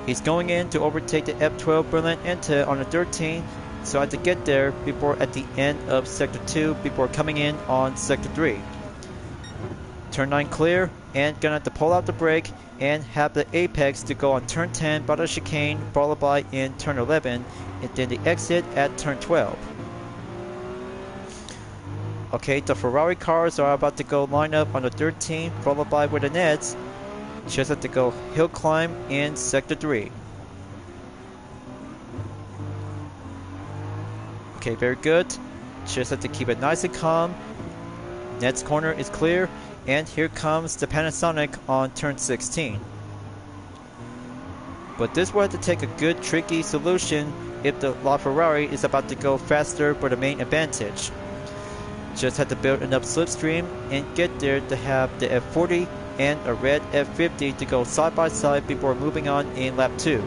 He's going in to overtake the F12 Berlin Inter on the 13, so I had to get there before at the end of Sector 2 before coming in on Sector 3. Turn 9 clear, and gonna have to pull out the brake and have the apex to go on turn 10 by the chicane, followed by in turn 11, and then the exit at turn 12. Okay, the Ferrari cars are about to go line up on the 13, followed by with the Neds. Just have to go hill climb in Sector 3. Okay, very good. Just have to keep it nice and calm. Next corner is clear, and here comes the Panasonic on turn 16. But this will have to take a good tricky solution if the LaFerrari is about to go faster for the main advantage. Just have to build enough slipstream and get there to have the F40 and a red F50 to go side by side before moving on in lap 2.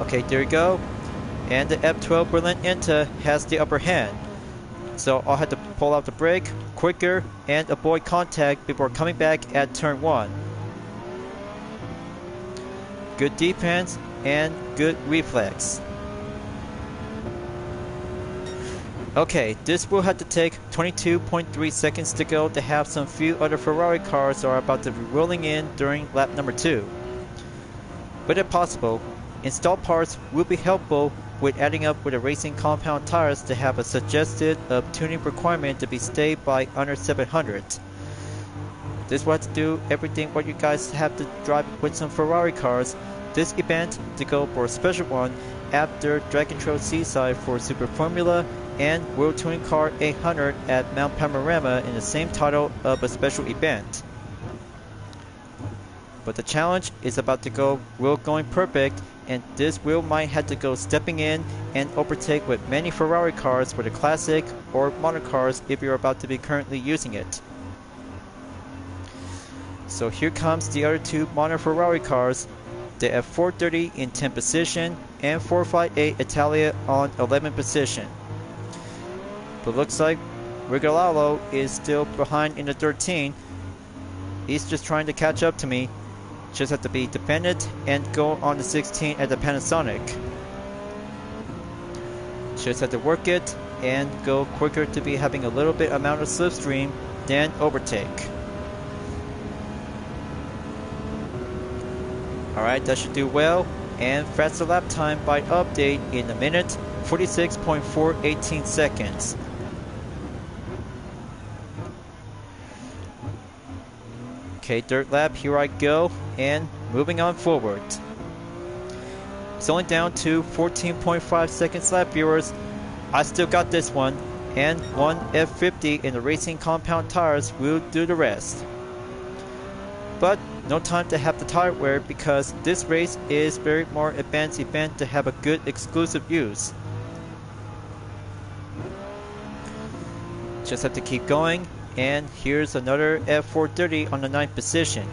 Okay, there you go. And the F12 Berlin Inter has the upper hand. So I'll have to pull out the brake quicker and avoid contact before coming back at turn 1. Good defense and good reflex. Okay, this will have to take 22.3 seconds to go to have some few other Ferrari cars are about to be rolling in during lap number 2. But if possible, installed parts will be helpful with adding up with the racing compound tires to have a suggested tuning requirement to be stayed by under 700. This will have to do everything what you guys have to drive with some Ferrari cars. This event to go for a special one after Drag Control Seaside for Super Formula and World Touring Car 800 at Mount Panorama in the same title of a special event. But the challenge is about to go wheel going perfect, and this wheel might have to go stepping in and overtake with many Ferrari cars for the classic or modern cars if you're about to be currently using it. So here comes the other two modern Ferrari cars, the F430 in 10th position and 458 Italia on 11th position. But looks like Rigolallo is still behind in the 13. He's just trying to catch up to me. Just have to be dependent and go on the 16 at the Panasonic. Just have to work it and go quicker to be having a little bit amount of slipstream than overtake. Alright, that should do well. And faster lap time by update in a minute, 46.418 seconds. Okay, dirt lap, here I go, and moving on forward. It's only down to 14.5 seconds left, viewers. I still got this one, and one F50 in the racing compound tires will do the rest. But no time to have the tire wear because this race is very more advanced event to have a good exclusive use. Just have to keep going. And here's another F430 on the 9th position.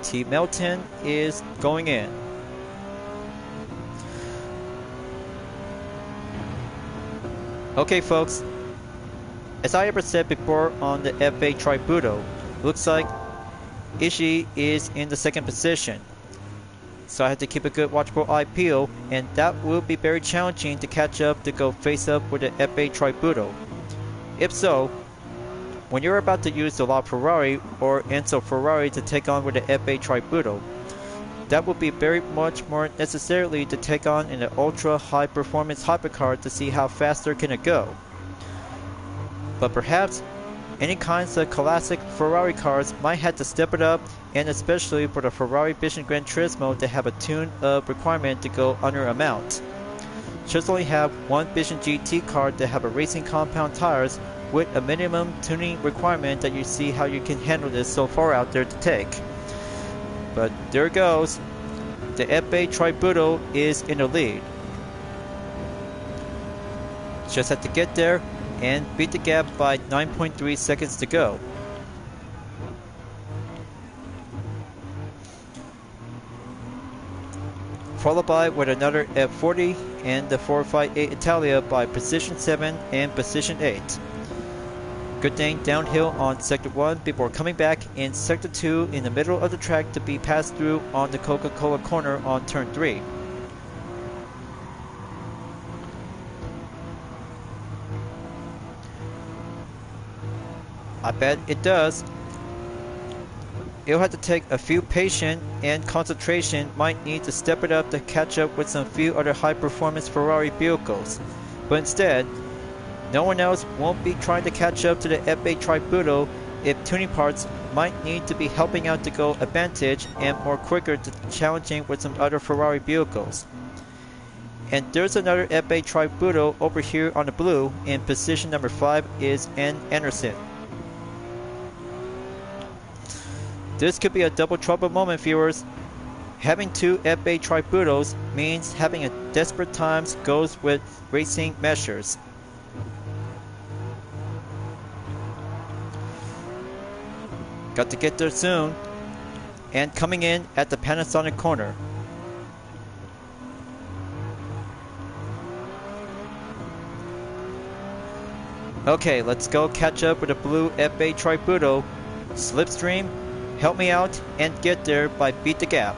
T. Melton is going in. Okay folks, as I ever said before on the FA Tributo, looks like Ishii is in the 2nd position. So I have to keep a good watchful eye peeled, and that will be very challenging to catch up to go face up with the FA Tributo. If so, when you're about to use the La Ferrari or Enzo Ferrari to take on with the FA Tributo, that will be very much more necessarily to take on in an ultra high performance hypercar to see how faster can it go. But perhaps any kinds of classic Ferrari cars might have to step it up, and especially for the Ferrari Vision Gran Turismo to have a tune of requirement to go under amount. Just only have one Vision GT car to have a racing compound tires with a minimum tuning requirement that you see how you can handle this so far out there to take. But there it goes. The FA Tributo is in the lead. Just have to get there and beat the gap by 9.3 seconds to go. Followed by with another F40 and the 458 Italia by position 7 and position 8. Good thing downhill on sector 1 before coming back in sector 2 in the middle of the track to be passed through on the Coca-Cola corner on turn 3. I bet it does. It'll have to take a few patience and concentration, might need to step it up to catch up with some few other high performance Ferrari vehicles. But instead, no one else won't be trying to catch up to the FA Tributo if tuning parts might need to be helping out to go advantage and more quicker to challenging with some other Ferrari vehicles. And there's another FA Tributo over here on the blue. In position number 5 is N. Anderson. This could be a double trouble moment, viewers. Having two FA Tributos means having a desperate times goes with racing measures. Got to get there soon. And coming in at the Panasonic corner. Okay, let's go catch up with the blue FA Tributo. Slipstream, help me out and get there by beat the gap.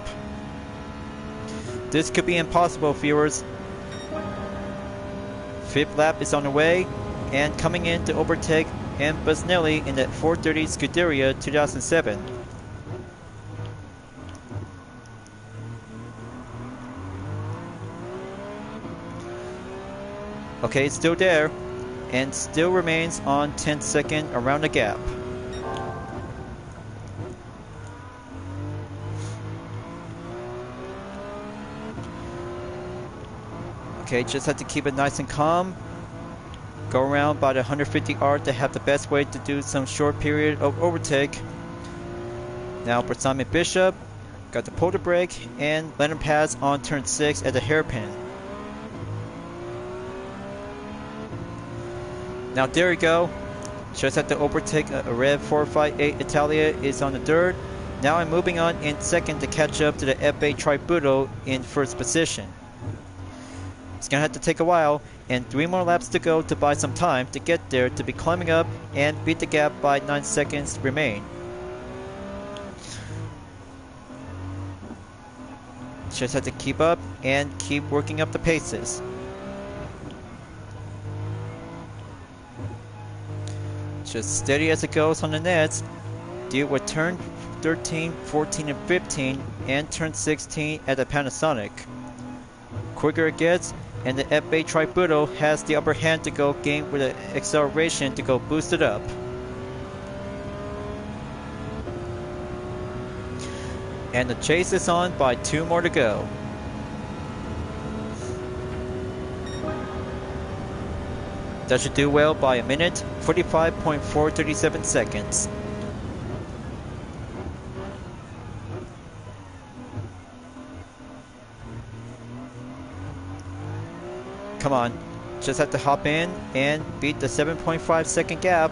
This could be impossible, viewers. Fifth lap is on the way, and coming in to overtake M. Busnelli in that 430 Scuderia 2007. Okay, it's still there, and still remains on 10th second around the gap. Okay, just have to keep it nice and calm. Go around by the 150R to have the best way to do some short period of overtake. Now for Simon Bishop, got to pull the brake and let him pass on turn 6 at the hairpin. Now there you go. Just have to overtake a red 458 Italia is on the dirt. Now I'm moving on in second to catch up to the F8 Tributo in first position. It's gonna have to take a while, and 3 more laps to go to buy some time to get there to be climbing up and beat the gap by 9 seconds remain. Just have to keep up and keep working up the paces. Just steady as it goes on the nets. Deal with turn 13, 14, and 15, and turn 16 at the Panasonic. Quicker it gets, and the F8 Tributo has the upper hand to go gain with the acceleration to go boost it up. And the chase is on by 2 more to go. That should do well by a minute, 45.437 seconds. Come on, just have to hop in and beat the 7.5 second gap.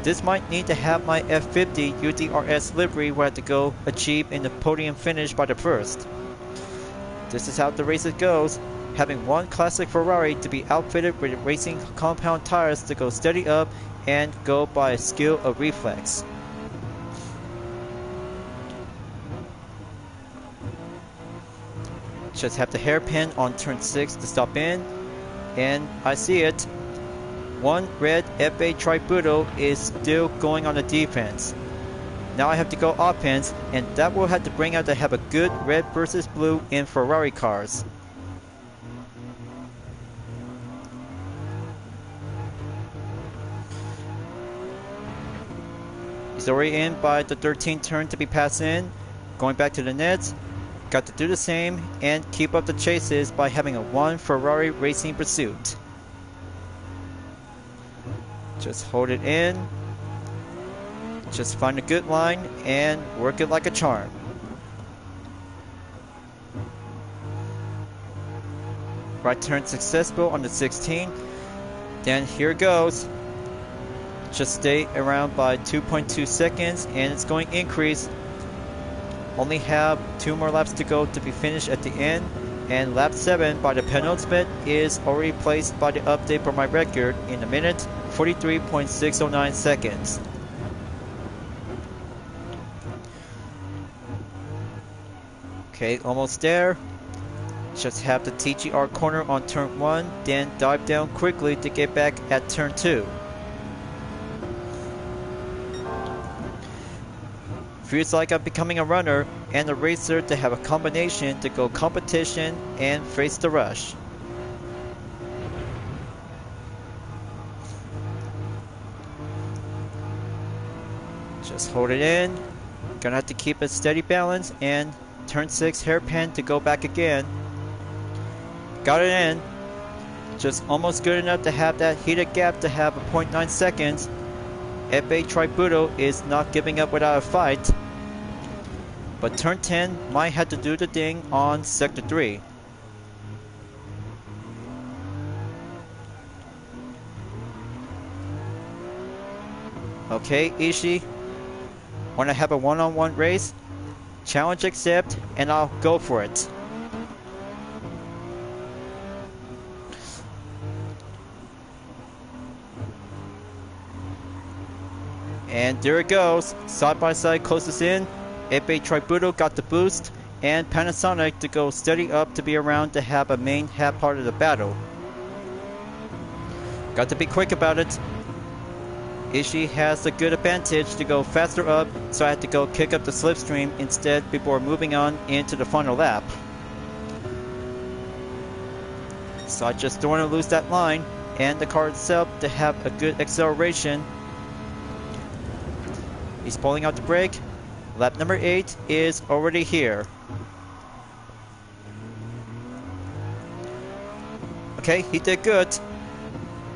This might need to have my F50 UDRS livery where I have to go achieve in the podium finish by the first. This is how the race goes. Having one classic Ferrari to be outfitted with racing compound tires to go steady up and go by a skill of reflex. Just have the hairpin on turn 6 to stop in, and I see it. One red F8 Tributo is still going on the defense. Now I have to go offense, and that will have to bring out to have a good red versus blue in Ferrari cars. He's already in by the 13th turn to be passed in. Going back to the nets. Got to do the same and keep up the chases by having a 1 Ferrari racing pursuit. Just hold it in. Just find a good line and work it like a charm. Right turn successful on the 16. Then here goes. Just stay around by 2.2 seconds and it's going to increase. Only have 2 more laps to go to be finished at the end, and lap 7 by the penultimate is already placed by the update for my record in a minute 43.609 seconds. Okay, almost there. Just have the TGR corner on turn 1, then dive down quickly to get back at turn 2. Feels like I'm becoming a runner and a racer to have a combination to go competition and face the rush. Just hold it in. Gonna have to keep a steady balance and turn 6 hairpin to go back again. Got it in. Just almost good enough to have that heated gap to have a 0.9 seconds. F8 Tributo is not giving up without a fight. But turn 10 might have to do the thing on sector 3. Okay, Ishii. Wanna have a one-on-one race? Challenge accept, and I'll go for it. And there it goes. Side by side closest in. F8 Tributo got the boost, and Panasonic to go steady up to be around to have a main half part of the battle. Got to be quick about it. Ishii has a good advantage to go faster up, so I had to go kick up the slipstream instead before moving on into the final lap. So I just don't want to lose that line, and the car itself to have a good acceleration. He's pulling out the brake. Lap number 8 is already here. Okay, he did good.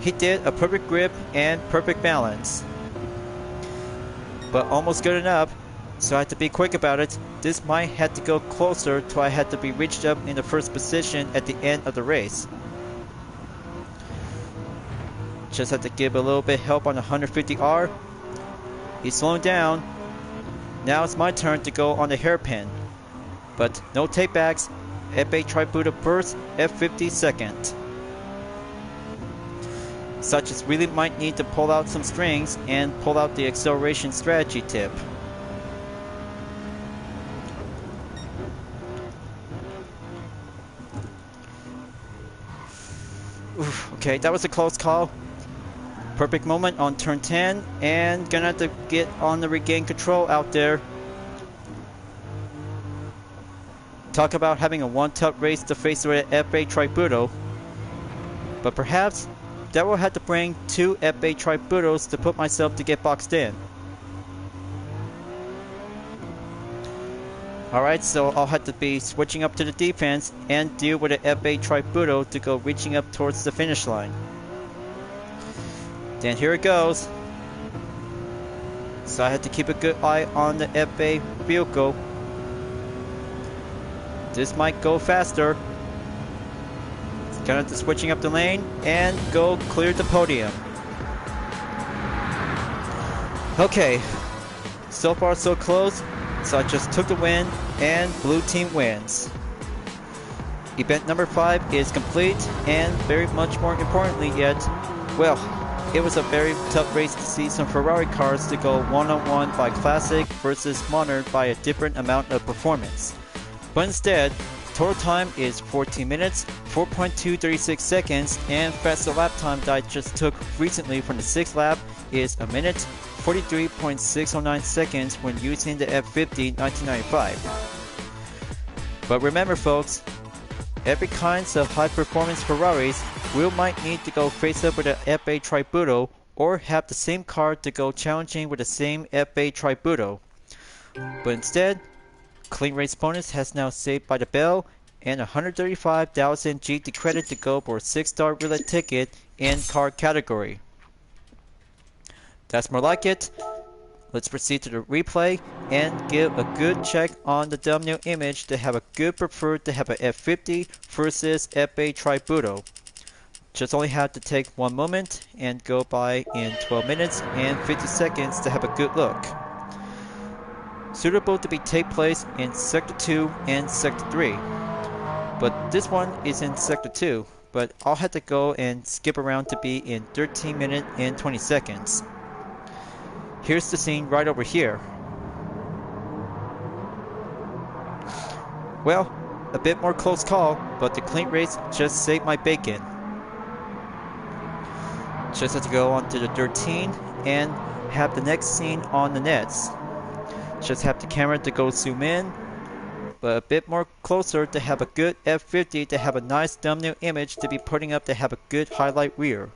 He did a perfect grip and perfect balance. But almost good enough, so I had to be quick about it. This might have to go closer till I had to be reached up in the first position at the end of the race. Just had to give a little bit help on the 150R. He's slowing down. Now it's my turn to go on the hairpin. But no takebacks. F8 Tributo first, F50 second. Such as really might need to pull out some strings and pull out the acceleration strategy tip. Oof, okay, that was a close call. Perfect moment on turn 10, and gonna have to get on the regain control out there. Talk about having a one-top race to face with an F8 Tributo. But perhaps that will have to bring 2 F8 Tributos to put myself to get boxed in. Alright, so I'll have to be switching up to the defense and deal with an F8 Tributo to go reaching up towards the finish line. Then here it goes. So I had to keep a good eye on the F8 vehicle. This might go faster. Kind of switching up the lane and go clear the podium. Okay, so far so close. So I just took the win and blue team wins. Event number 5 is complete, and very much more importantly yet, well, it was a very tough race to see some Ferrari cars to go one-on-one by classic versus modern by a different amount of performance. But instead, total time is 14 minutes, 4.236 seconds, and fastest lap time that I just took recently from the 6th lap is a minute, 43.609 seconds when using the F50 1995. But remember folks, every kinds of high performance Ferraris will might need to go face up with an F8 Tributo or have the same car to go challenging with the same F8 Tributo. But instead, Clean Race bonus has now saved by the bell, and 135,000 GT credit to go for a 6-star roulette ticket in car category. That's more like it. Let's proceed to the replay and give a good check on the thumbnail image to have a good preferred to have a F50 versus F8 Tributo. Just only have to take one moment and go by in 12 minutes and 50 seconds to have a good look. Suitable to be take place in Sector 2 and Sector 3. But this one is in Sector 2, but I'll have to go and skip around to be in 13 minutes and 20 seconds. Here's the scene right over here. Well, a bit more close call, but the clean race just saved my bacon. Just have to go on to the 13 and have the next scene on the nets. Just have the camera to go zoom in, but a bit more closer to have a good F50 to have a nice thumbnail image to be putting up to have a good highlight rear.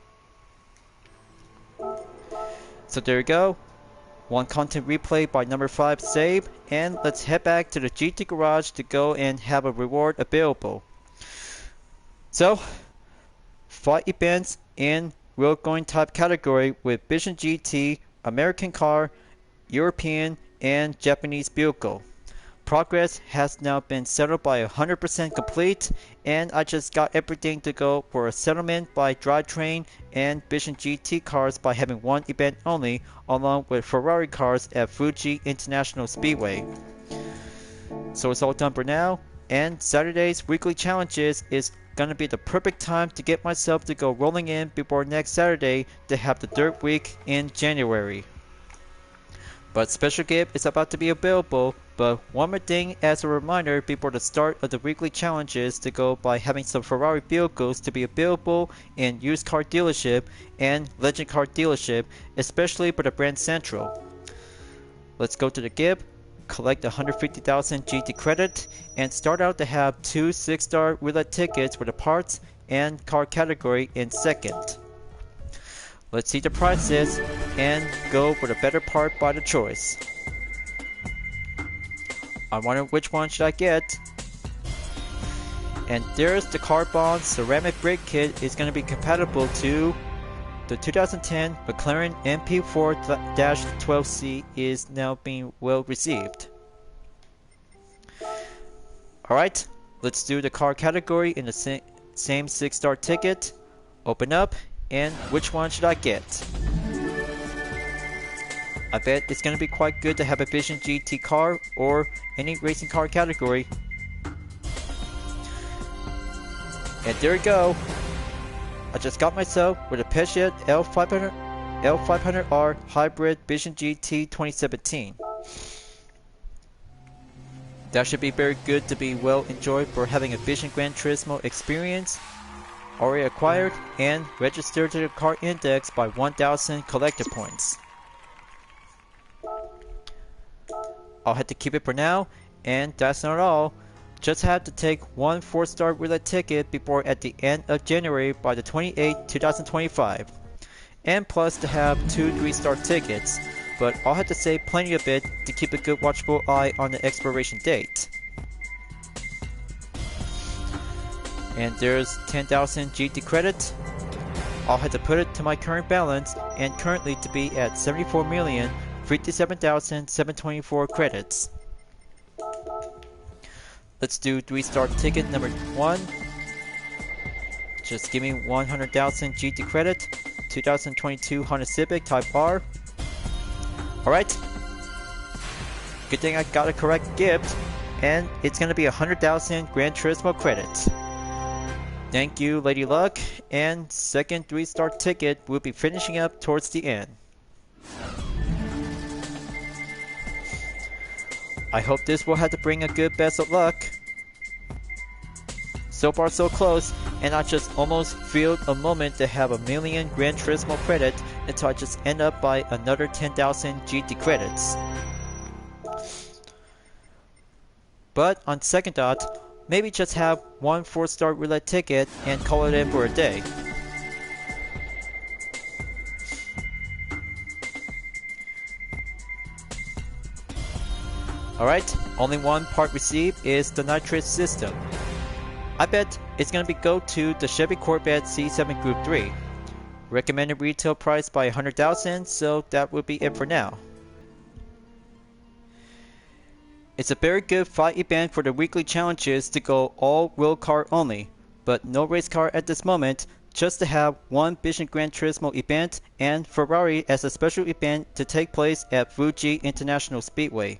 So there you go. One content replay by number 5 saved, and let's head back to the GT garage to go and have a reward available. So, 5 events in road going type category with Vision GT, American car, European, and Japanese vehicle. Progress has now been settled by 100% complete, and I just got everything to go for a settlement by drivetrain and Vision GT cars by having one event only, along with Ferrari cars at Fuji International Speedway. So it's all done for now, and Saturday's weekly challenges is gonna be the perfect time to get myself to go rolling in before next Saturday to have the dirt week in January. But special gift is about to be available, but one more thing as a reminder before the start of the weekly challenges to go by having some Ferrari vehicles to be available in used car dealership and legend car dealership, especially for the brand Central. Let's go to the gift, collect 150,000 GT credit, and start out to have 2 6-star roulette tickets for the parts and car category in second. Let's see the prices and go for the better part by the choice. I wonder which one should I get. And there's the carbon ceramic brake kit. Is going to be compatible to the 2010 McLaren MP4-12C is now being well received. Alright, let's do the car category in the same 6-star ticket. Open up, and which one should I get? I bet it's going to be quite good to have a Vision GT car or any racing car category. And there we go. I just got myself with a Peugeot L500R Hybrid Vision GT 2017. That should be very good to be well enjoyed for having a Vision Gran Turismo experience already acquired and registered to the car index by 1000 collector points. I'll have to keep it for now, and that's not all. Just have to take one 4-star roulette ticket before at the end of January by the 28th, 2025. And plus to have 2 3-star tickets, but I'll have to save plenty of it to keep a good watchful eye on the expiration date. And there's 10,000 GT credit. I'll have to put it to my current balance, and currently to be at 74,057,724 credits. Let's do 3-star ticket number 1. Just give me 100,000 GT credit. 2022 Honda Civic Type R. Alright. Good thing I got a correct gift. And it's going to be 100,000 Gran Turismo credits. Thank you, Lady Luck. And second 3-star ticket will be finishing up towards the end. I hope this will have to bring a good best of luck. So far so close, and I just almost feel a moment to have a million Gran Turismo credit until I just end up by another 10,000 GT credits. But on second thought, maybe just have one 4-star roulette ticket and call it in for a day. Alright, only one part received is the nitrous system. I bet it's gonna go to the Chevy Corvette C7 Group 3. Recommended retail price by 100,000, so that would be it for now. It's a very good fight event for the weekly challenges to go all real car only, but no race car at this moment, just to have one Vision Gran Turismo event and Ferrari as a special event to take place at Fuji International Speedway.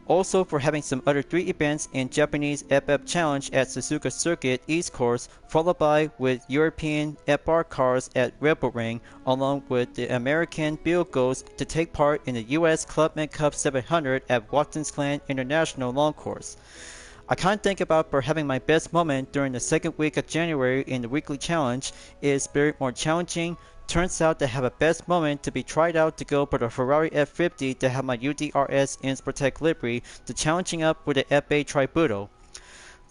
Also for having some other 3 events in Japanese FF Challenge at Suzuka Circuit East Course, followed by with European FR cars at Red Bull Ring, along with the American vehicles to take part in the US Clubman Cup 700 at Watkins Glen International Long Course. I can't think about for having my best moment during the second week of January in the weekly challenge is very more challenging. Turns out to have a best moment to be tried out to go for the Ferrari F50 to have my UDRS Insportec livery to challenging up with the F8 Tributo.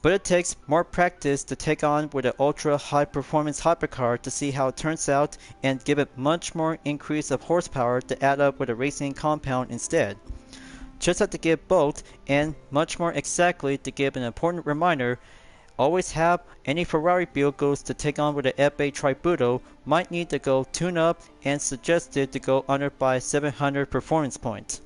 But it takes more practice to take on with an ultra high performance hypercar to see how it turns out and give it much more increase of horsepower to add up with a racing compound instead. Just have to give both and much more exactly to give an important reminder. Always have any Ferrari vehicles to take on with the F8 Tributo might need to go tune up and suggested to go under by 700 performance points.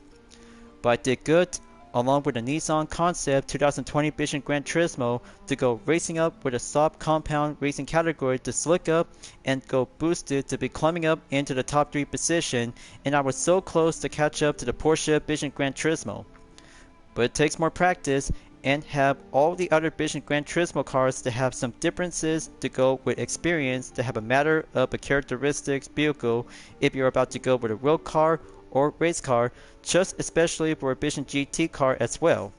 But I did good along with the Nissan Concept 2020 Vision Gran Turismo to go racing up with a soft compound racing category to slick up and go boosted to be climbing up into the top 3 position, and I was so close to catch up to the Porsche Vision Gran Turismo. But it takes more practice and have all the other Vision Gran Turismo cars to have some differences to go with experience to have a matter of a characteristics vehicle if you're about to go with a real car or race car, just especially for a Vision GT car as well.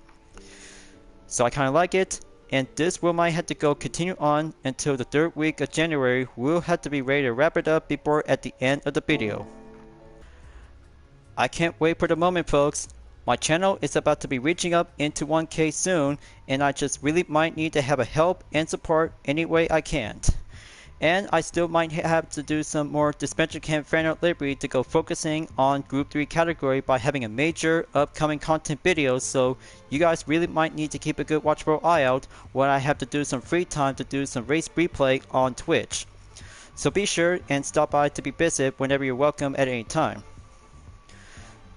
So I kinda like it, and this will might have to go continue on until the 3rd week of January. We'll have to be ready to wrap it up before at the end of the video. I can't wait for the moment, folks. My channel is about to be reaching up into 1K soon, and I just really might need to have a help and support any way I can. And I still might have to do some more Dispenser Camp Fan Art Library to go focusing on Group 3 category by having a major upcoming content video, so you guys really might need to keep a good watchful eye out when I have to do some free time to do some race replay on Twitch. So be sure and stop by to be visit whenever you're welcome at any time.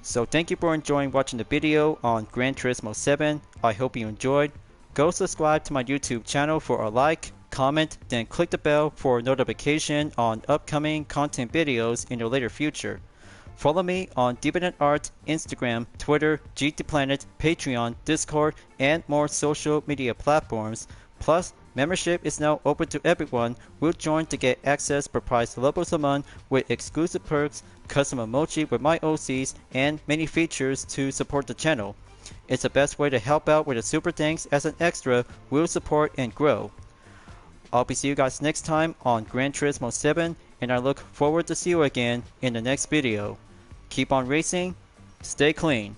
So thank you for enjoying watching the video on Gran Turismo 7. I hope you enjoyed. Go subscribe to my YouTube channel for a like, comment, then click the bell for a notification on upcoming content videos in the later future. Follow me on Deviant Art, Instagram, Twitter, GT Planet, Patreon, Discord, and more social media platforms. Plus, membership is now open to everyone who will join to get access per price levels a month with exclusive perks, custom emoji with my OCs, and many features to support the channel. It's the best way to help out with a super thanks as an extra will support and grow. I'll be seeing you guys next time on Gran Turismo 7, and I look forward to see you again in the next video. Keep on racing, stay clean.